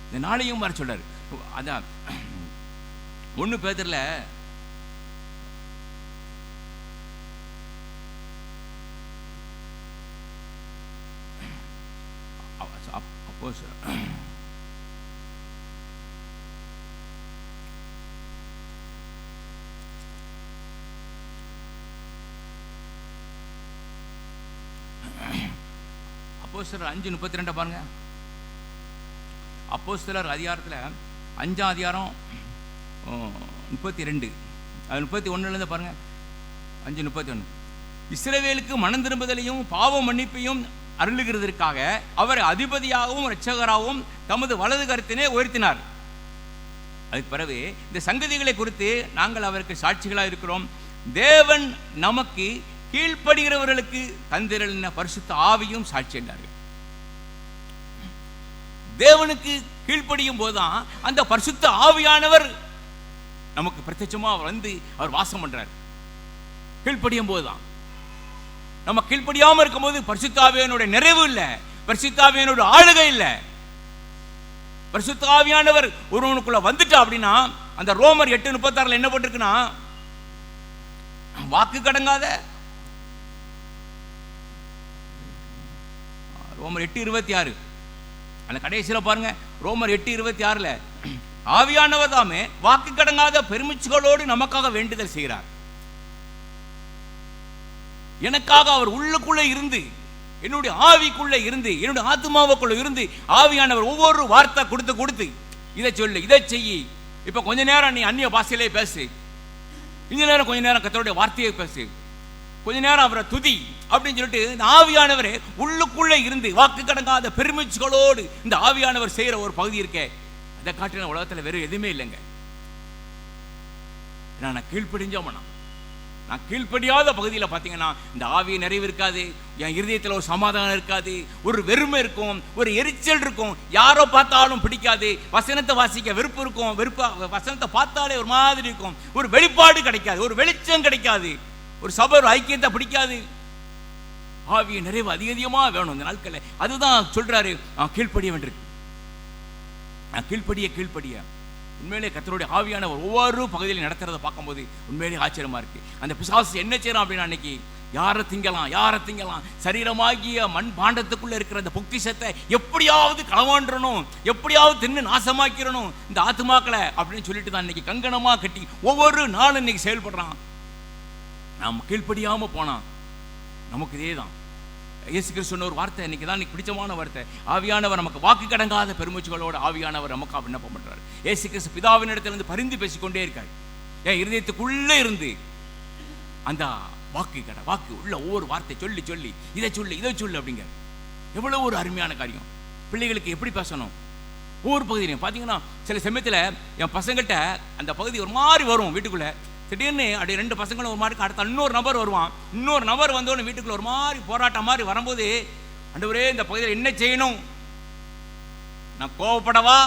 இந்த நாளையும் வர சொல்றாரு. அதான் 1 பேதுருல அப்போஸ்தலர் 5:32 பாருங்க. அப்போஸ்தலர் அதிகாரத்தில் 5ஆம் அதிகாரம் 32 அது 31 பாருங்க. 5:31 இஸ்ரவேலுக்கு மனம் திரும்புதலையும் பாவ மன்னிப்பையும் அருளுகிறதற்காக அவரை அதிபதியாகவும் இரட்சகராகவும் தமது வலது கரத்தினே உயர்த்தினார். அதுக்கு பிறகு இந்த சங்கதிகளை குறித்து நாங்கள் அவருக்கு சாட்சிகளாக இருக்கிறோம். தேவன் நமக்கு கீழ்ப்படுகிறவர்களுக்கு தந்திரளின பரிசுத்த ஆவியும் சாட்சி என்றார்கள். தேவனுக்கு கீழ்ப்படியும் போதுதான் அந்த பரிசுத்த ஆவியானவர் நமக்கு பிரத்யட்சமா வந்து அவர் வாசம் பண்றார். கீழ்ப்படியும் போதுதான். நம்ம கீழ்ப்படியாம இருக்கும் போது பரிசுத்த ஆவியானுடைய நிறைவு இல்லை, பரிசுத்த ஆவியானுடைய ஆளுகை இல்லை. பரிசுத்த ஆவியானவர் ஒருவனுக்குள்ள வந்துட்டா அப்படின்னா, அந்த ரோமர் 8:36 என்ன போட்டிருக்குன்னா, வாக்கு கடங்காத, ரோமர் 8:26 அந்த கடைசியில் பாருங்க, ரோமர் 8:26 ஆவியானவர் தாமே வாக்கு கடங்காத பெருமிச்சுகளோடு நமக்காக வேண்டுதல் செய்கிறார். எனக்காக அவர் உள்ளுக்குள்ள இருந்து, என்னுடைய ஆவிக்குள்ள இருந்து, என்னுடைய ஆத்மாவுக்குள்ள இருந்து ஆவியானவர் ஒவ்வொரு வார்த்தை கொடுத்து இதை சொல்லு, இதை செய்யி, இப்போ கொஞ்ச நேரம் நீ அந்நிய பாஷையிலே பேசு, கொஞ்ச நேரம் கர்த்தருடைய வார்த்தையை பேசு, கொஞ்ச நேரம் அவரை துதி அப்படின்னு சொல்லிட்டு இந்த ஆவியானவரே உள்ளுக்குள்ளே இருந்து வாக்கு கடங்காத பெருமிச்சுகளோடு இந்த ஆவியானவர் செய்யற ஒரு பகுதி இருக்கே, அதை காட்டின உலகத்தில் வேறு எதுவுமே இல்லைங்க. நான் கீழ்ப்படிஞ்சோம்னா, நான் கீழ்ப்படியாத பகுதியில் பார்த்தீங்கன்னா இந்த ஆவிய நிறைவு இருக்காது, என் இருதயத்தில் ஒரு சமாதானம் இருக்காது, ஒரு வெறுமை இருக்கும், ஒரு எரிச்சல் இருக்கும், யாரோ பார்த்தாலும் பிடிக்காது, வசனத்தை வாசிக்க வெறுப்பு இருக்கும், வசனத்தை பார்த்தாலே ஒரு மாதிரி இருக்கும், ஒரு வெளிப்பாடு கிடைக்காது, ஒரு வெளிச்சம் கிடைக்காது, ஒரு சபை ஐக்கியத்தை பிடிக்காது. ஆவிய நிறைவு அதிகமாக வேணும் இந்த நாட்களில். அதுதான் சொல்றாரு, கீழ்ப்படிய வேண்டியிருக்கு, கீழ்ப்படிய. உண்மையிலே கர்த்தருடைய ஆவியான ஒவ்வொரு பகுதியிலும் நடத்துறதை பார்க்கும்போது உண்மையிலே ஆச்சரியமா இருக்கு. அந்த பிசாசு என்ன செய்யறான் அப்படின்னா, அன்னைக்கு யாரை திங்கலாம், சரீரமாகிய மண் பாண்டத்துக்குள்ள இருக்கிற அந்த பொக்கிஷத்தை எப்படியாவது களவாண்டணும், எப்படியாவது தின்னு நாசமாக்கிறணும் இந்த ஆத்துமாக்களை அப்படின்னு சொல்லிட்டு தான் இன்னைக்கு கங்கணமா கட்டி ஒவ்வொரு நாளும் இன்னைக்கு செயல்படுறான். நாம் கீழ்ப்படியாம போனா நமக்கு இதே தான். இயேசு கிறிஸ்து சொன்ன ஒரு வார்த்தை இன்னைக்கு தான் எனக்கு பிடிச்சமான வார்த்தை, ஆவியானவர் நமக்கு வாக்கு கடங்காத பெருமூச்சுகளோடு ஆவியானவர் நமக்கு விண்ணப்பம் பண்றாரு. இயேசு கிறிஸ்து பிதாவின் இடத்திலிருந்து பரிந்து பேசிக்கொண்டே இருக்காரு. என் இருதயத்துக்குள்ளே இருந்து அந்த வாக்கு உள்ள ஒவ்வொரு வார்த்தை சொல்லி இதை சொல்லு அப்படிங்க. எவ்வளவு ஒரு அருமையான காரியம். பிள்ளைகளுக்கு எப்படி பேசணும் ஒவ்வொரு பகுதியிலையும் பார்த்தீங்கன்னா, சில சமயத்தில் என் பசங்கள்கிட்ட அந்த பகுதி ஒரு மாதிரி வரும் வீட்டுக்குள்ளே, திடீர்னு அப்படி ரெண்டு பசங்களும் ஒரு மாதிரி, அடுத்த இன்னொரு நபர் வருவான், இன்னொரு நபர் வந்தோன்னு வீட்டுக்குள்ள ஒரு மாதிரி போராட்டம் மாதிரி வரும்போது, ஆண்டவரே இந்த பகுதியில் என்ன செய்யணும், நான் கோவப்படவா,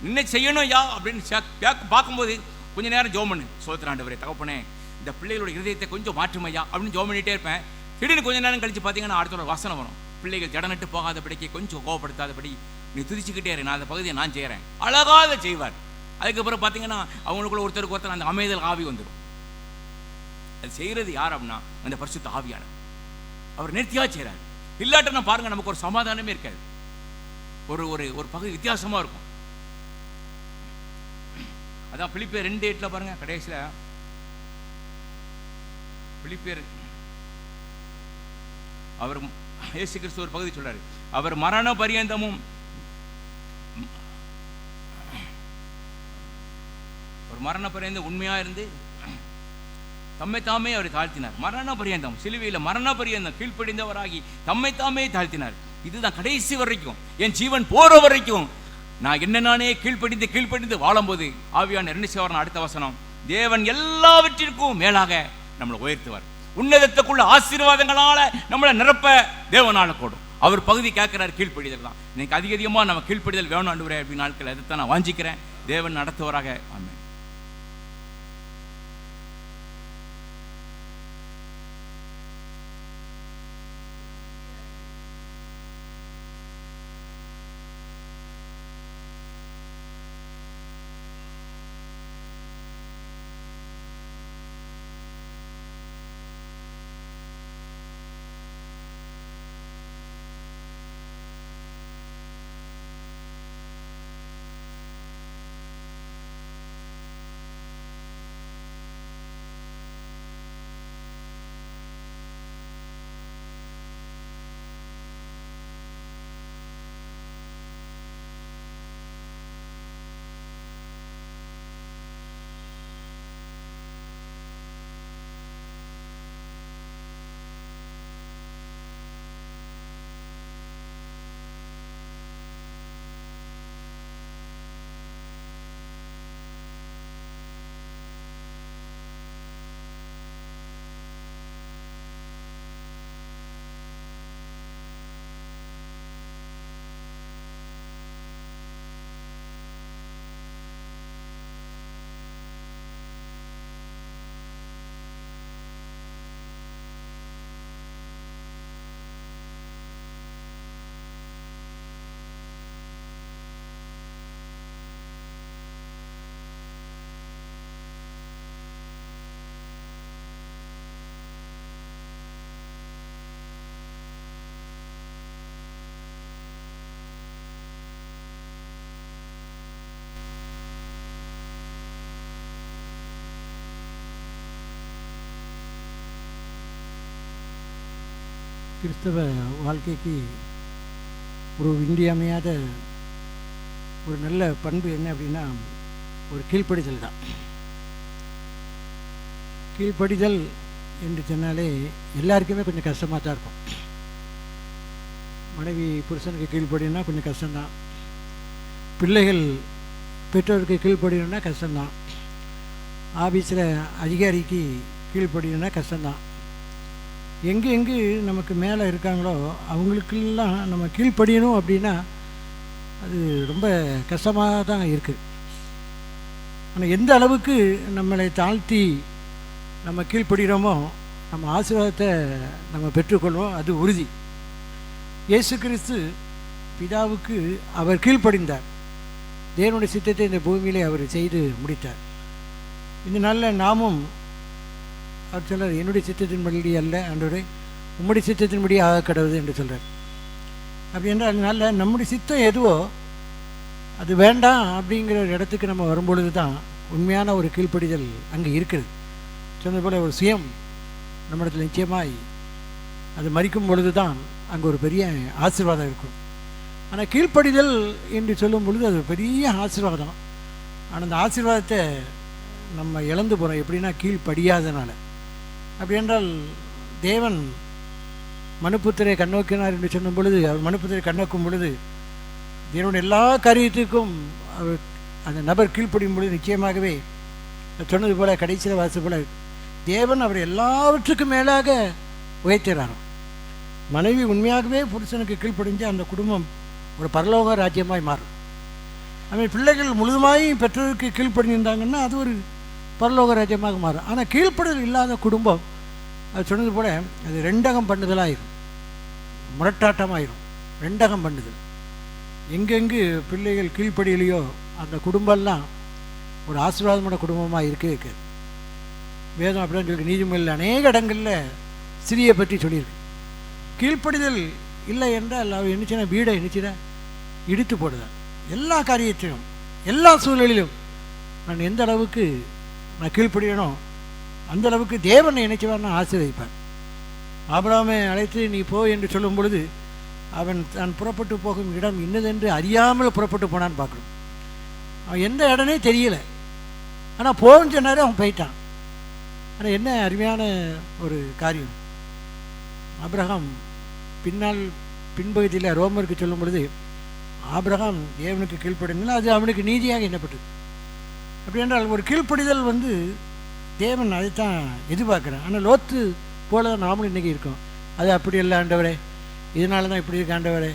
என்ன செய்யணும் யா அப்படின்னு பார்க்கும்போது கொஞ்ச நேரம் ஜெபம் பண்ணு, சோத்திரம் ஆண்டவரே தகப்பனே இந்த பிள்ளைகளோட இருதயத்தை கொஞ்சம் மாற்றுமையா அப்படின்னு ஜெபம் பண்ணிட்டே இருப்பேன். திடீர்னு கொஞ்ச நேரம் கழிச்சு பார்த்தீங்கன்னா அடுத்த ஒரு வசனம் வரும், பிள்ளைகள் ஜடநட்டு போகாதபடிக்கு கொஞ்சம் கோவப்படுத்தாதபடி நீ துதிச்சுக்கிட்டே இரு, நான் அந்த பகுதியை நான் செய்கிறேன், அழகாக செய்வார். அதுக்கப்புறம் பார்த்தீங்கன்னா அவங்களுக்குள்ள ஒருத்தருக்கு ஒருத்தர் அந்த அமைதல் ஆவி வந்துடும். அது செய்கிறது யார் அப்படின்னா அந்த பரிசுத்த ஆவியான அவர் நேர்த்தியாக செய்கிறார். இல்லாட்டனா பாருங்க நமக்கு ஒரு சமாதானமே இருக்காது, ஒரு ஒரு ஒரு பகுதி வித்தியாசமாக இருக்கும். அதான் பிலிப்பியர் 2:8 பாருங்க, கடைசியில் பிலிப்பியர் அவர் இயேசு கிறிஸ்து ஒரு பகுதி சொல்றாரு, அவர் மரண பரியந்தமும் உண்மையா இருந்து தம்மை தாமே அவரை தாழ்த்தினார். மரண பரியந்தம், சிலுவையில் மரண பரியந்தம் கீழ்ப்படிந்தவராகி தம்மை தாமே தாழ்த்தினார். இதுதான் கடைசி வரைக்கும், என் ஜீவன் போற வரைக்கும் நான் என்ன நானே கீழ்ப்படிந்து வாழும்போது ஆவியான என்ன செய்வார், அடுத்த வசனம், தேவன் எல்லாவற்றிற்கும் மேலாக நம்மளை உயர்த்துவார். உன்னதத்துக்குள்ள ஆசீர்வாதங்களால நம்மளை நிரப்ப தேவனால கூடும். அவர் பகுதி கேட்கிறார், கீழ்ப்படிதல் தான். இன்னைக்கு அதிகமாக நம்ம கீழ்ப்படிதல் வேணும் ஆண்டவரே அப்படின்னு நாட்கள் அதைத்தான் நான் வாஞ்சிக்கிறேன். தேவன் நடத்துவராக. ஆமென். கிறிஸ்தவ வாழ்க்கைக்கு ஒரு இன்றியமையாத ஒரு நல்ல பண்பு என்ன அப்படின்னா, ஒரு கீழ்ப்படிதல் தான். கீழ்ப்படிதல் என்று சொன்னாலே எல்லாருக்குமே கொஞ்சம் கஷ்டமாக தான் இருக்கும். மனைவி புருஷனுக்கு கீழ்ப்படினா கொஞ்சம் கஷ்டம்தான், பிள்ளைகள் பெற்றோருக்கு கீழ்ப்படினா கஷ்டம்தான், ஆஃபீஸில் அதிகாரிக்கு கீழ்ப்படினா கஷ்டம்தான். எங்கே நமக்கு மேலே இருக்காங்களோ அவங்களுக்கெல்லாம் நம்ம கீழ்ப்படியணும் அப்படின்னா அது ரொம்ப கஷ்டமாக தான் இருக்குது. ஆனால் எந்த அளவுக்கு நம்மளை தாழ்த்தி நம்ம கீழ்ப்படுகிறோமோ நம்ம ஆசீர்வாதத்தை நம்ம பெற்றுக்கொள்வோம், அது உறுதி. இயேசு கிறிஸ்து பிதாவுக்கு அவர் கீழ்ப்படிந்தார். தேவனுடைய சித்தத்தை இந்த பூமியிலே அவர் செய்து முடித்தார். இந்த நாளில் நாமும் அவர் சொல்கிறார், என்னுடைய சித்தத்தின்படி அல்ல ஆண்டவரே, உம்முடைய சித்தத்தின்படி ஆக கடவுது என்று சொல்கிறார். அப்படி என்றால் அதனால நம்முடைய சித்தம் எதுவோ அது வேண்டாம் அப்படிங்கிற ஒரு இடத்துக்கு நம்ம வரும்பொழுது தான் உண்மையான ஒரு கீழ்ப்படிதல் அங்கே இருக்குது. சொன்னது போல் ஒரு சுயம் நம்மிடத்தில் நிச்சயமாய் அது மறிக்கும் பொழுது தான் அங்கே ஒரு பெரிய ஆசீர்வாதம் இருக்கும். ஆனால் கீழ்ப்படிதல் என்று சொல்லும் பொழுது அது பெரிய ஆசீர்வாதம். ஆனால் அந்த ஆசீர்வாதத்தை நம்ம இழந்து போகிறோம். எப்படின்னா கீழ்ப்படியாதனால. அப்படி என்றால் தேவன் மனுப்புத்திரை கண்ணோக்கினார் என்று சொல்லும் பொழுது, அவர் மனுப்புத்திரை கண்ணோக்கும் பொழுது தேவனுடைய எல்லா காரியத்துக்கும் அவர் அந்த நபர் கீழ்ப்படியும் பொழுது நிச்சயமாகவே சொன்னது போல கடைசியில் வாசல் போல தேவன் அவர் எல்லாவற்றுக்கும் மேலாக உயர்த்திறாராம். மனைவி உண்மையாகவே புருஷனுக்கு கீழ்ப்படிஞ்சு அந்த குடும்பம் ஒரு பரலோக ராஜ்யமாய் மாறும். அதுமாதிரி பிள்ளைகள் முழுதுமாய் பெற்றோருக்கு கீழ்ப்படிஞ்சிருந்தாங்கன்னா அது ஒரு பரலோக ராஜ்யமாக மாறும். ஆனால் கீழ்ப்படுதல் இல்லாத குடும்பம் அது சொன்னது போல் அது ரெண்டகம் பண்ணுதலாயிரும், முரட்டாட்டமாயிரும். ரெண்டகம் பண்ணுதல். எங்கெங்கு பிள்ளைகள் கீழ்ப்படியிலையோ அந்த குடும்பம்லாம் ஒரு ஆசீர்வாதமான குடும்பமாக இருக்காது. வேதம் அப்படின்னு சொல்லி நீதிமொழியில் அநேக இடங்களில் ஸ்திரியை பற்றி சொல்லியிருக்கு. கீழ்ப்படிதல் இல்லை என்றால் அவர் என்னச்சுன்னா வீடை என்னச்சுன்னா இடித்து போடுதார். எல்லா காரியத்திலும் எல்லா சூழலிலும் நான் எந்த அளவுக்கு நான் கீழ்ப்படியணும் அந்த அளவுக்கு தேவனை நினைச்சவன் நான் ஆசீர்வதிப்பார். ஆபிரகாமை அழைத்து நீ போ என்று சொல்லும் பொழுது அவன் தான் புறப்பட்டு போகும் இடம் இன்னதென்று அறியாமல் புறப்பட்டு போனான்னு பார்க்கணும். அவன் எந்த இடனே தெரியல, ஆனால் போன்னு சொன்னார், அவன் போயிட்டான். ஆனால் என்ன அருமையான ஒரு காரியம். ஆபிரகாம் பின்னால் பின்பகுதியில் ரோமருக்கு சொல்லும் பொழுது ஆபிரகாம் தேவனுக்கு கீழ்ப்படினா அது அவனுக்கு நீதியாக எண்ணப்பட்டது. அப்படி என்றால் ஒரு கீழ்ப்படிதல் தேவன் அதைத்தான் எதிர்பார்க்குறேன். ஆனால் லோத்து போல தான் நாமளும் இன்றைக்கி இருக்கோம். அது அப்படி இல்லை ஆண்டவரே, இதனால தான் இப்படி இருக்க ஆண்டவரே,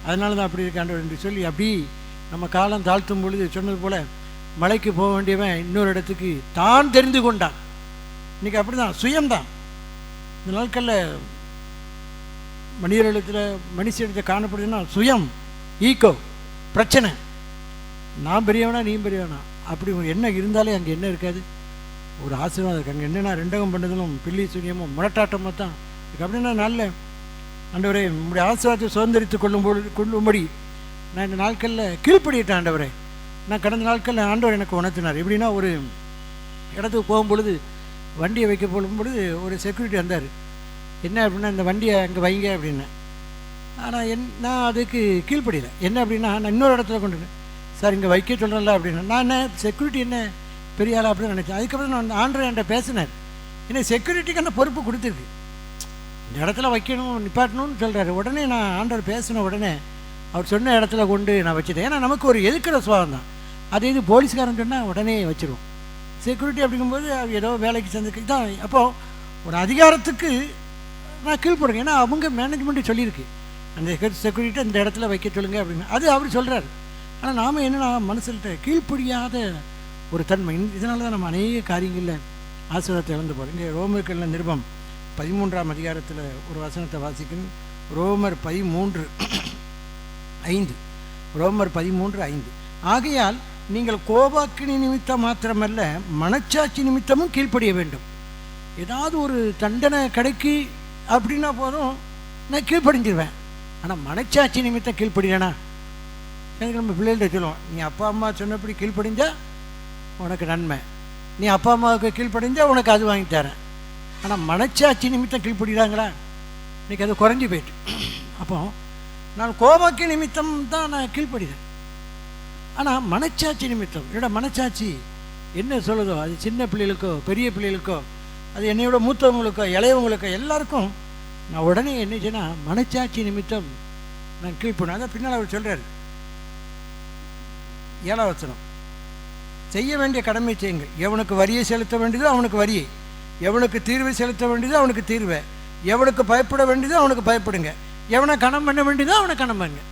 அதனால தான் அப்படி இருக்க ஆண்டவர் என்று சொல்லி அப்படி நம்ம காலம் தாழ்த்தும் பொழுது சொன்னது போல் மலைக்கு போக வேண்டியவன் இன்னொரு இடத்துக்கு தான் தெரிந்து கொண்டான். இன்றைக்கி அப்படி தான் சுயம்தான். இந்த நாட்களில் மனிதர்களிடத்தில் மனுஷிடத்தில் காணப்படுதுன்னா சுயம், ஈகோ, பிரச்சனை. நான் பெரியவனா நீ பெரியவனா அப்படி ஒரு எண்ணம் இருந்தாலே அங்கே என்ன இருக்காது, ஒரு ஆசீர்வாதம் இருக்குது. அங்கே என்னென்னா ரெண்டகம் பண்ணதிலும் பில்லி சூரியமும் முரட்டாட்டமாக தான் இருக்குது. அப்படின்னா நல்ல ஆண்டவரே நம்முடைய ஆசீர்வாதத்தை சுதந்திரித்து கொள்ளும்படி நான் இந்த நாட்களில் கீழ்ப்படியிட்டேன் ஆண்டவரே. நான் கடந்த நாட்களில் ஆண்டவர் எனக்கு உணர்த்தினார். எப்படின்னா ஒரு இடத்துக்கு போகும்பொழுது வண்டியை வைக்க போகும்பொழுது ஒரு செக்யூரிட்டி வந்தார். என்ன அப்படின்னா இந்த வண்டியை அங்கே வைங்க அப்படின்னு. ஆனால் நான் அதுக்கு கீழ்ப்படியலை. என்ன அப்படின்னா நான் இன்னொரு இடத்துல கொண்டு சார் இங்கே வைக்க சொல்கிறேன்ல அப்படின்னா நான் என்ன செக்யூரிட்டி என்ன பெரிய ஆளா அப்படின்னு நினச்சேன். அதுக்கப்புறம் நான் ஆண்டவர் என்கிட்ட பேசினார். ஏன்னா செக்யூரிட்டிக்கான பொறுப்பு கொடுத்துருக்கு, இந்த இடத்துல வைக்கணும் நிப்பாட்டணும்னு சொல்கிறாரு. உடனே நான் ஆண்டவர் பேசின உடனே அவர் சொன்ன இடத்துல கொண்டு நான் வச்சுட்டேன். ஏன்னா நமக்கு ஒரு எதுக்கிற சுவாகம் தான். அதே இது போலீஸ்காரன் சொன்னால் உடனே வச்சிருவோம். செக்யூரிட்டி அப்படிங்கும்போது ஏதோ வேலைக்கு சேர்ந்துக்கு தான். அப்போது ஒரு அதிகாரத்துக்கு நான் கீழ்ப்படுங்க. ஏன்னா அவங்க மேனேஜ்மெண்ட்டு சொல்லியிருக்கு அந்த செக்யூரிட்டி இந்த இடத்துல வைக்க சொல்லுங்க அப்படின்னு. அது அவர் சொல்கிறார். ஆனால் நாம் என்னென்னா மனசில்கிட்ட கீழ்ப்படியாத ஒரு தன்மை. இதனால தான் நம்ம அநேக காரியங்களில் ஆசீர்வாதத்தை இழந்து போகிறோம். இங்கே ரோமர்கள் நிருபம் 13ஆம் அதிகாரத்தில் ஒரு வசனத்தை வாசிக்கணும். ரோமர் 13:5. ரோமர் 13:5. ஆகையால் நீங்கள் கோபாக்கினி நிமித்தம் மாத்திரமல்ல மனச்சாட்சி நிமித்தமும் கீழ்ப்படிய வேண்டும். ஏதாவது ஒரு தண்டனை கிடைக்கு அப்படின்னா போதும் நான் கீழ்ப்படிஞ்சிருவேன். ஆனால் மனச்சாட்சி நிமித்தம் கீழ்ப்படினா எனக்கு நம்ம பிள்ளைகள்கிட்ட சொல்லுவோம், நீ அப்பா அம்மா சொன்னபடி கீழ்ப்படிஞ்சா உனக்கு நன்மை, நீ அப்பா அம்மாவுக்கு கீழ்ப்படிஞ்சா உனக்கு அது வாங்கி தரேன். ஆனால் மனச்சாட்சி நிமித்தம் கீழ்ப்படுகிறாங்களா, இன்றைக்கி அது குறைஞ்சி போயிட்டு. அப்போ நான் கோபாக்கி நிமித்தம் தான் நான் கீழ்ப்படுகிறேன். ஆனால் மனச்சாட்சி நிமித்தம் என்னோட மனச்சாட்சி என்ன சொல்லுதோ அது சின்ன பிள்ளைகளுக்கோ பெரிய பிள்ளைகளுக்கோ அது என்னையோட மூத்தவங்களுக்கோ இளையவங்களுக்கோ எல்லாருக்கும் நான் உடனே என்ன செய்யணும், மனச்சாட்சி நிமித்தம் நான் கீழ்ப்பணும். அதான் பின்னால் அவர் சொல்கிறார் 7ஆம் வசனம், செய்ய வேண்டிய கடமை செய்யுங்கள். எவனுக்கு வரியை செலுத்த வேண்டியதோ அவனுக்கு வரியை, எவனுக்கு தீர்வை செலுத்த வேண்டியதோ அவனுக்கு தீர்வை, எவனுக்கு பயப்பட வேண்டியதோ அவனுக்கு பயப்படுங்க, எவனை கணம் பண்ண வேண்டியதோ அவனை கணம் பண்ணுங்க.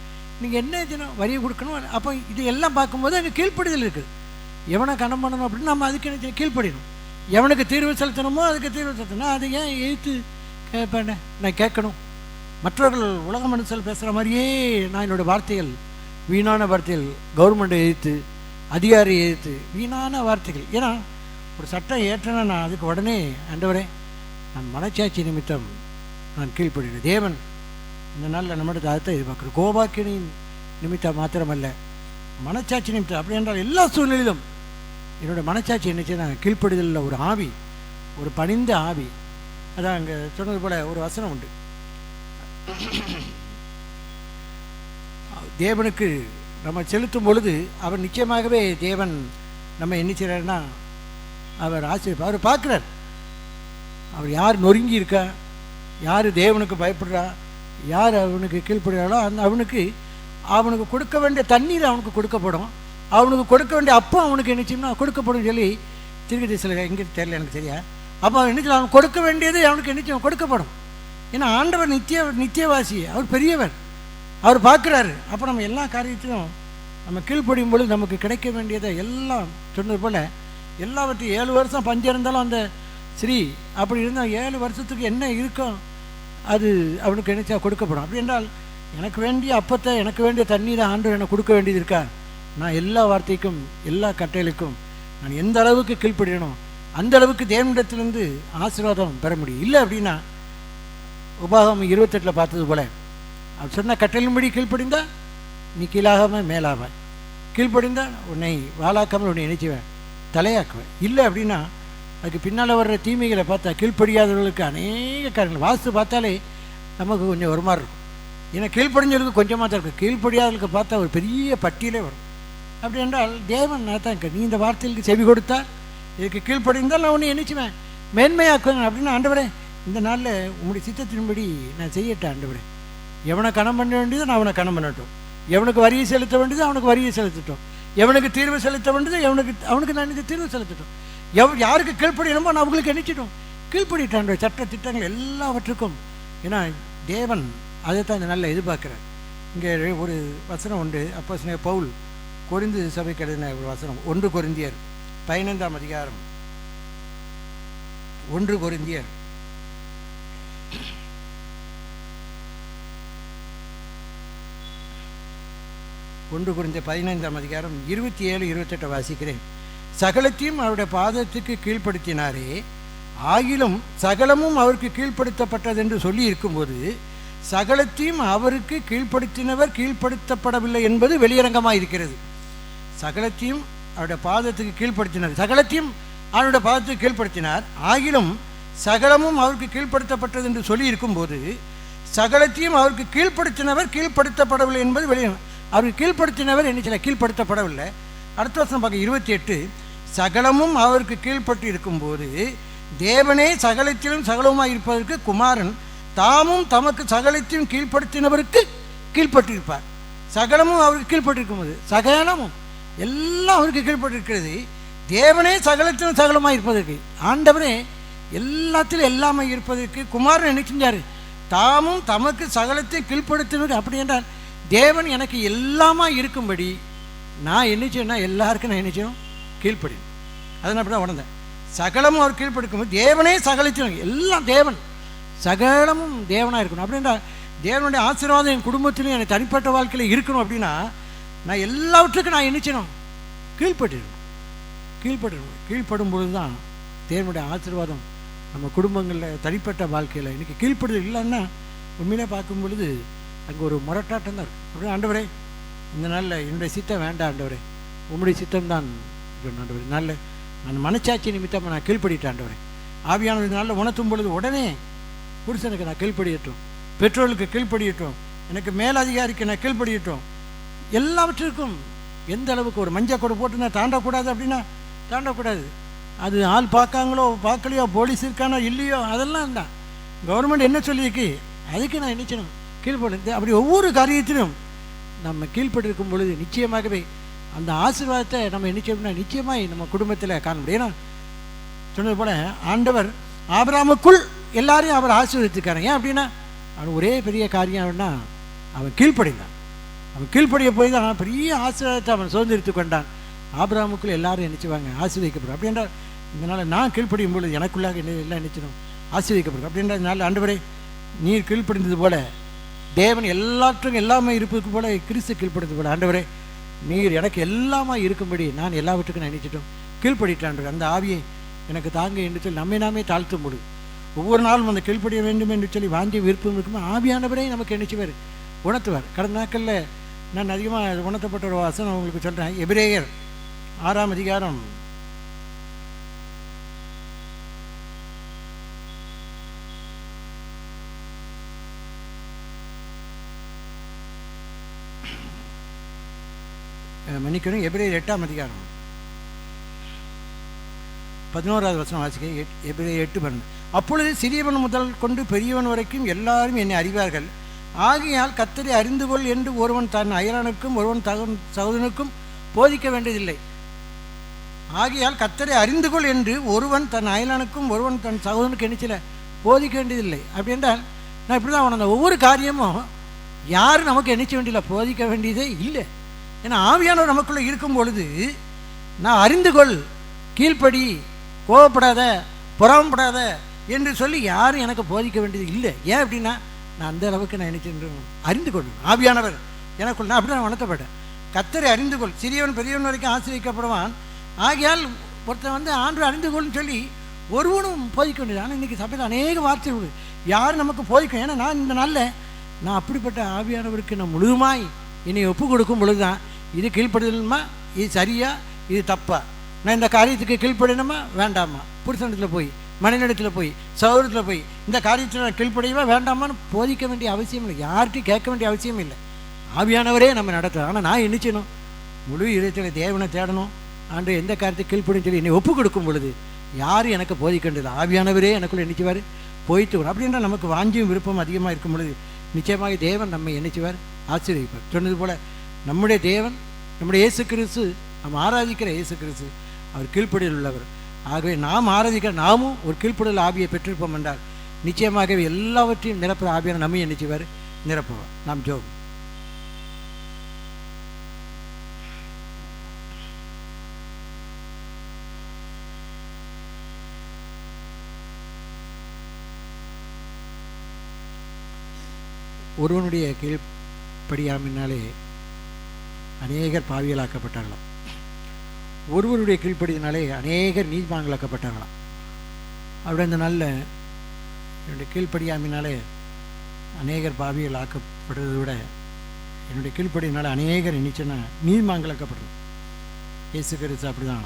நீங்கள் என்ன செய்யணும், வரியை கொடுக்கணும். அப்போ இது எல்லாம் பார்க்கும்போது அங்கே கீழ்ப்படிதல் இருக்குது. எவனை கணம் பண்ணணும் அப்படின்னு நம்ம அதுக்கு என்ன செய்யணும், கீழ்ப்படியணும். எவனுக்கு தீர்வு செலுத்தணுமோ அதுக்கு தீர்வு செலுத்தணும். அதை ஏன் எழுத்து கேட்பேன், நான் கேட்கணும். மற்றவர்கள் உலக மனுஷல் பேசுகிற மாதிரியே நான் என்னோடய வார்த்தைகள் வீணான வார்த்தைகள், கவர்மெண்ட்டை எதிர்த்து அதிகாரியை எதிர்த்து வீணான வார்த்தைகள். ஏன்னா ஒரு சட்டம் ஏற்றனா நான் அதுக்கு உடனே ஆண்டவரே நான் மனச்சாட்சி நிமித்தம் நான் கீழ்ப்படுகிறேன். தேவன் இந்த நாளில் நம்மளோட அர்த்தம் எதிர்பார்க்குறோம். கோபாக்கினின் நிமித்தம் மாத்திரமல்ல, மனச்சாட்சி நிமித்தம். அப்படி என்றால் எல்லா சூழ்நிலையிலும் என்னோடய மனச்சாட்சி என்னச்சு, நான் கீழ்ப்படுதலில் ஒரு ஆவி, ஒரு பணிந்த ஆவி. அதான் அங்கே சொன்னது போல் ஒரு வசனம் உண்டு, தேவனுக்கு நம்ம செலுத்தும் பொழுது அவர் நிச்சயமாகவே தேவன் நம்ம என்ன செய்கிறாருன்னா அவர் அவர் பார்க்குறார். அவர் யார் நொறுங்கி இருக்கா, யார் தேவனுக்கு பயப்படுறா, யார் அவனுக்கு கீழ்ப்படுறாளோ அந்த அவனுக்கு கொடுக்க வேண்டிய தண்ணீர் அவனுக்கு கொடுக்கப்படும், அவனுக்கு கொடுக்க வேண்டிய அப்போ அவனுக்கு நிச்சயம்னா கொடுக்கப்படும் சொல்லி தீர்க்கதரிசியில் எங்கே தெரியல எனக்கு சரியா. அப்போ அவன் நிச்சயம் அவன் கொடுக்க வேண்டியது அவனுக்கு நிச்சயம் கொடுக்கப்படும். ஏன்னா ஆண்டவர் நித்தியவாசி, அவர் பெரியவர், அவர் பார்க்குறாரு. அப்போ நம்ம எல்லா காரியத்தையும் நம்ம கீழ்ப்படியும் பொழுது நமக்கு கிடைக்க வேண்டியதை எல்லாம் சொன்னது போல் எல்லாவற்றையும் 7 வருஷம் பஞ்சம் இருந்தாலும் அந்த ஸ்ரீ அப்படி இருந்தால் 7 வருஷத்துக்கு என்ன இருக்கும் அது அவனுக்கு நினைச்சா கொடுக்கப்படும். அப்படி என்றால் எனக்கு வேண்டிய அப்பத்தை, எனக்கு வேண்டிய தண்ணீரை ஆண்டவர் எனக்கு கொடுக்க வேண்டியது இருக்கா. நான் எல்லா வார்த்தைக்கும் எல்லா கட்டளைக்கும் நான் எந்த அளவுக்கு கீழ்ப்படியணும் அந்த அளவுக்கு தேவனிடத்திலிருந்து ஆசீர்வாதம் பெற முடியும். இல்லை அப்படின்னா உபாகமம் 28 பார்த்தது போல அவர் சொன்ன கட்டளையின்படி கீழ்ப்படிந்தா நீ கீழாகாமல் மேலாவாய், கீழ்ப்படிந்தா உன்னை வாழாக்காமல் உன்னை நினைச்சுவேன் தலையாக்குவேன். இல்லை அப்படின்னா அதுக்கு பின்னால் வர்ற தீமைகளை பார்த்தா கீழ்ப்படியாதவர்களுக்கு அநேக காரணங்கள் வாஸ்து பார்த்தாலே நமக்கு கொஞ்சம் ஒரு மாதிரி இருக்கும். ஏன்னா கீழ்ப்படிஞ்சவர்களுக்கு கொஞ்சமாக தான் இருக்கும், கீழ்ப்படியாதவர்களுக்கு பார்த்தா ஒரு பெரிய பட்டியலே வரும். அப்படி என்றால் தேவன் நான் தான் நீ இந்த வார்த்தைகளுக்கு செவி கொடுத்தா இதுக்கு கீழ்ப்படிந்தால் நான் உன்னை நினைச்சுவேன் மேன்மையாக்குவேன் அப்படின்னு. ஆண்டவரே இந்த நாளில் உங்களுடைய சித்தத்தின்படி நான் செய்யட்டேன். ஆண்டவரே எவனை கணம் பண்ண வேண்டியதோ நான் அவனை கணம் பண்ணட்டும், எவனுக்கு வரியை செலுத்த வேண்டியதோ அவனுக்கு வரியை செலுத்தட்டும், எவனுக்கு தீர்வு செலுத்த வேண்டியதோ அவனுக்கு நான் இந்த தீர்வு செலுத்தட்டும், யாருக்கு கீழ்ப்படியணுமோ நான் அவங்களுக்கு நினைச்சிட்டோம் கீழ்ப்படிட்டான் சட்ட திட்டங்கள் எல்லாவற்றுக்கும். ஏன்னா தேவன் அதைத்தான் இந்த நல்ல எதிர்பார்க்கிறார். இங்கே ஒரு வசனம் உண்டு, அப்போஸ்தலனாகிய பவுல் கொரிந்து சபைக்கு எழுதின ஒரு வசனம், 1 கொரிந்தியர் 15ஆம் அதிகாரம். 1 கொரிந்தியர் 15ஆம் அதிகாரம் 27, 28 வாசிக்கிறேன். சகலத்தையும் அவருடைய பாதத்துக்கு கீழ்ப்படுத்தினாரே, ஆகிலும் சகலமும் அவருக்கு கீழ்ப்படுத்தப்பட்டது என்று சொல்லி இருக்கும்போது சகலத்தையும் அவருக்கு கீழ்ப்படுத்தினவர் கீழ்ப்படுத்தப்படவில்லை என்பது வெளியரங்கமாக இருக்கிறது. சகலத்தையும் அவருடைய பாதத்துக்கு கீழ்ப்படுத்தினார், சகலத்தையும் அவருடைய பாதத்துக்கு கீழ்ப்படுத்தினார், ஆகிலும் சகலமும் அவருக்கு கீழ்ப்படுத்தப்பட்டது என்று சொல்லி இருக்கும்போது சகலத்தையும் அவருக்கு கீழ்ப்படுத்தினவர் கீழ்ப்படுத்தப்படவில்லை என்பது வெளியரங்கம். அவருக்கு கீழ்ப்படுத்தினவர் என்ன சில கீழ்ப்படுத்தப்படவில்லை. அடுத்த வருஷம் பார்க்க 28, சகலமும் அவருக்கு கீழ்ப்பட்டு இருக்கும்போது தேவனே சகலத்திலும் சகலமாக இருப்பதற்கு குமாரன் தாமும் தமக்கு சகலத்தையும் கீழ்ப்படுத்தினவருக்கு கீழ்ப்பட்டிருப்பார். சகலமும் அவருக்கு கீழ்ப்பட்டிருக்கும்போது சகலமும் எல்லாம் அவருக்கு கீழ்ப்பட்டிருக்கிறது. தேவனே சகலத்திலும் சகலமாக இருப்பதற்கு, ஆண்டவரே எல்லாத்திலும் எல்லாமே இருப்பதற்கு குமாரன் என்ன செஞ்சார், தாமும் தமக்கு சகலத்தையும் கீழ்ப்படுத்தினவருக்கு. அப்படி என்றால் தேவன் எனக்கு எல்லாமா இருக்கும்படி நான் என்ன செய்யணும், எல்லாருக்கும் நான் என்ன செய்யணும், கீழ்ப்படியும். அதை நான் அப்படி தான் உணர்ந்தேன். சகலமும் அவர் கீழ்ப்படுக்கும்போது தேவனே சகலத்திலும் எல்லாம் தேவன் சகலமும் தேவனாக இருக்கணும். அப்படின்னா தேவனுடைய ஆசீர்வாதம் என் குடும்பத்திலும் எனக்கு தனிப்பட்ட வாழ்க்கையில் இருக்கணும். அப்படின்னா நான் எல்லாவற்றுக்கும் நான் என்ன செய்யணும், கீழ்ப்பட்டிடணும். கீழ்ப்படும் பொழுது தான் தேவனுடைய ஆசீர்வாதம் நம்ம குடும்பங்களில் தனிப்பட்ட வாழ்க்கையில். இன்றைக்கி கீழ்ப்படுதல் இல்லைன்னா உண்மையிலே பார்க்கும் பொழுது அங்கே ஒரு முரட்டாட்டம் தான் இருக்குது. அப்படியே ஆண்டவரே இந்த நாளில் என்னுடைய சித்தம் வேண்டாம் ஆண்டவரே, உம்முடைய சித்தம் தான் ஆண்டவரே. நல்ல நான் மனச்சாட்சி நிமித்தமாக நான் கீழ்ப்படிட்டேன் ஆண்டவரே. ஆவியானது நாளில் உணர்த்தும் பொழுது உடனே புருஷனுக்கு நான் கீழ்ப்படியட்டும், பெற்றோர்களுக்கு கீழ்ப்படியட்டும், எனக்கு மேலதிகாரிக்கு நான் கீழ்ப்படியட்டும், எல்லாவற்றிற்கும் எந்த அளவுக்கு ஒரு மஞ்சள் கொடை போட்டுனா தாண்டக்கூடாது அப்படின்னா தாண்டக்கூடாது. அது ஆள் பார்க்காங்களோ பார்க்கலையோ, போலீஸ் இருக்கானோ இல்லையோ, அதெல்லாம் தான் கவர்மெண்ட் என்ன சொல்லியிருக்கு, அதுக்கு நான் நினைச்சணும் கீழ்படுது. அப்படி ஒவ்வொரு காரியத்திலும் நம்ம கீழ்பட்டிருக்கும் பொழுது நிச்சயமாகவே அந்த ஆசீர்வாதத்தை நம்ம நிச்சயம்னா நிச்சயமாய் நம்ம குடும்பத்தில் காண முடியும். ஏன்னா சொன்னது போல் ஆண்டவர் ஆபிரகாமுக்குள் எல்லாரையும் அவர் ஆசீர்வதித்துக்காரு. ஏன் அப்படின்னா அவன் ஒரே பெரிய காரியம் அப்படின்னா அவன் கீழ்ப்படிந்தான். அவன் கீழ்ப்படிய போய் தான் பெரிய ஆசீர்வாதத்தை அவன் சுதந்திரித்து கொண்டான். ஆபிரகாமுக்குள் எல்லாரும் நினைச்சுவாங்க ஆசீர்வதிக்கப்படும். அப்படின்றால் இதனால் நான் கீழ்ப்படியும் பொழுது எனக்குள்ளாக எல்லாம் நினைச்சிடும் ஆசீர்வதிக்கப்படும். அப்படின்றதுனால ஆண்டவரே நீர் கீழ்ப்படிந்தது போல, தேவன் எல்லாற்றும் எல்லாமே இருப்பதுக்கு போல கிறிஸ்து கீழ்ப்படிந்தது போல, ஆண்டவரே நீர் எனக்கு எல்லாமே இருக்கும்படி நான் எல்லாவற்றுக்கும் நினைச்சிட்டோம் கீழ்ப்படிட்டான். அந்த ஆவியை எனக்கு தாங்க என்று சொல்லி நம்மை நாமே தாழ்த்தும் பொழுது ஒவ்வொரு நாளும் அந்த கீழ்ப்படிய வேண்டும் என்று சொல்லி வாஞ்சி விருப்பம் இருக்குமோ ஆவியானவரே நமக்கு நினைச்சுவார், உணர்த்துவார். கடந்த நாட்களில் நான் அதிகமாக உணர்த்தப்பட்ட ஒரு வசனம் உங்களுக்கு சொல்கிறேன். எபிரேயர் 6ஆம் அதிகாரம் 8ஆம் அதிகாரம் 11வது வசனம் வாசிக்க. எபிரேயர் 8:12. அப்பொழுது சிறியவன் முதல் கொண்டு பெரியவன் வரைக்கும் எல்லாரும் என்னை அறிவார்கள், ஆகையால் கர்த்தரை அறிந்து கொள் என்று ஒருவன் தன் அயலானுக்கும் ஒருவன் சகோதரனுக்கும் போதிக்க வேண்டியதில்லை. ஆகையால் கர்த்தரை அறிந்து கொள் என்று ஒருவன் தன் அயலானுக்கும் ஒருவன் தன் சகோதரனுக்கு நினைச்சல போதிக்க வேண்டியதில்லை. அப்படி என்றால் நான் இப்படி தான் உணர்ந்த ஒவ்வொரு காரியமும் யாரும் நமக்கு நினைச்ச வேண்டியதில்லை, போதிக்க வேண்டியதே இல்லை. ஏன்னா ஆவியானவர் நமக்குள்ளே இருக்கும் பொழுது நான் அறிந்து கொள், கீழ்ப்படி, கோவப்படாத, புறம்படாத என்று சொல்லி யாரும் எனக்கு போதிக்க வேண்டியது இல்லை. ஏன் அப்படின்னா நான் அந்த அளவுக்கு நான் நினைச்சு அறிந்து கொள்ளணும். ஆவியானவர் எனக்குள்ள நான் அப்படி நான் உணர்த்தப்பட்டேன். கர்த்தரை அறிந்து கொள், சிறியவன் பெரியவன் வரைக்கும் ஆசீர்வதிக்கப்படுவான். ஆகையால் ஒருத்தன் ஆண்டு அறிந்து கொள்னு சொல்லி ஒருவனும் போதிக்க வேண்டியது. ஆனால் இன்றைக்கி சபையில் அநேக வார்த்தைகள் யார் நமக்கு போதிக்கும். ஏன்னா நான் இந்த நாளில் நான் அப்படிப்பட்ட ஆவியானவருக்கு நான் முழுதுமாய் என்னை ஒப்பு கொடுக்கும் பொழுது தான் இது கீழ்ப்படுதலுமா, இது சரியா, இது தப்பா, நான் இந்த காரியத்துக்கு கீழ்ப்படியணுமா வேண்டாமா, புருஷனிடத்தில் போய், மனைவிடத்தில் போய், சௌரத்தில் போய் இந்த காரியத்தில் நான் கீழ்ப்படையவா வேண்டாமான்னு போதிக்க வேண்டிய அவசியம் இல்லை, யார்கிட்டையும் கேட்க வேண்டிய அவசியம் இல்லை. ஆவியானவரே நம்ம நடத்துகிறோம். ஆனால் நான் நினைச்சணும் முழு இதயத்தில் தேவனை தேடணும். ஆண்டு எந்த காரியத்தை கீழ்ப்படின்னு சொல்லி என்னை ஒப்பு கொடுக்கும் பொழுது யாரும் எனக்கு போதிக்கின்றது, ஆவியானவரே எனக்குள்ளே நினைச்சுவார், போய்த்து அப்படின்ற நமக்கு வாஞ்சியும் விருப்பம் அதிகமாக இருக்கும் பொழுது நிச்சயமாக தேவன் நம்மை நினைச்சுவார், ஆசீர்வதிப்பார். சொன்னது போல் நம்முடைய தேவன், நம்முடைய இயேசு கிறிஸ்து, நாம் ஆராதிக்கிற இயேசு கிறிஸ்து அவர் கீழ்ப்படியில் உள்ளவர். ஆகவே நாம் ஆராதிக்கிற நாமும் ஒரு கீழ்ப்படியில் ஆவியை பெற்றிருப்போம் என்றால் நிச்சயமாகவே எல்லாவற்றையும் நிரப்புற ஆவியான நம்மை நினைச்சுவார், நிரப்புவார். நாம் ஜோம். ஒருவனுடைய கீழ்ப்படியாமினாலே அநேகர் பாவியலாக்கப்பட்டார்களாம். ஒருவருடைய கீழ்ப்படியினாலே அநேகர் நீதிமான்களாக்கப்பட்டார்களாம். அப்படி அந்த நாளில் என்னுடைய கீழ்ப்படியாமினாலே அநேகர் பாவியல் ஆக்கப்படுறதை விட என்னுடைய கீழ்ப்படியினால அநேகர் நிச்சயம்னா நீதிமான்களாக்கப்படணும். இயேசு கிறிஸ்து அப்படி தான்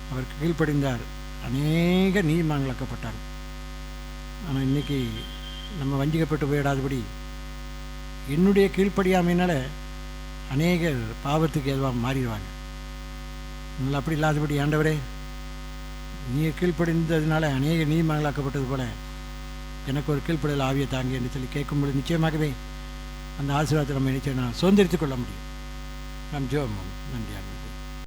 அவருக்கு கீழ்ப்படிந்தார், அநேகர் நீதிமான்களாக்கப்பட்டார். ஆனால் இன்றைக்கி நம்ம வஞ்சிக்கப்பட்டு போயிடாதபடி என்னுடைய கீழ்ப்படியாமையினால் அநேகர் பாவத்துக்கு எதுவாக மாறிடுவாங்க. அதனால் அப்படி இல்லாதபடி ஆண்டவரே நீர் கீழ்ப்படிந்ததுனால அநேக நீதிமான்களாக்கப்பட்டது போல எனக்கு ஒரு கீழ்ப்படிதல் ஆவியை தாங்க என்று சொல்லி கேட்கும்பொழுது நிச்சயமாகவே அந்த ஆசீர்வாதத்தை நம்ம நிச்சயம் சுதந்திரித்துக் கொள்ள முடியும். நம் ஜெபம். நன்றி.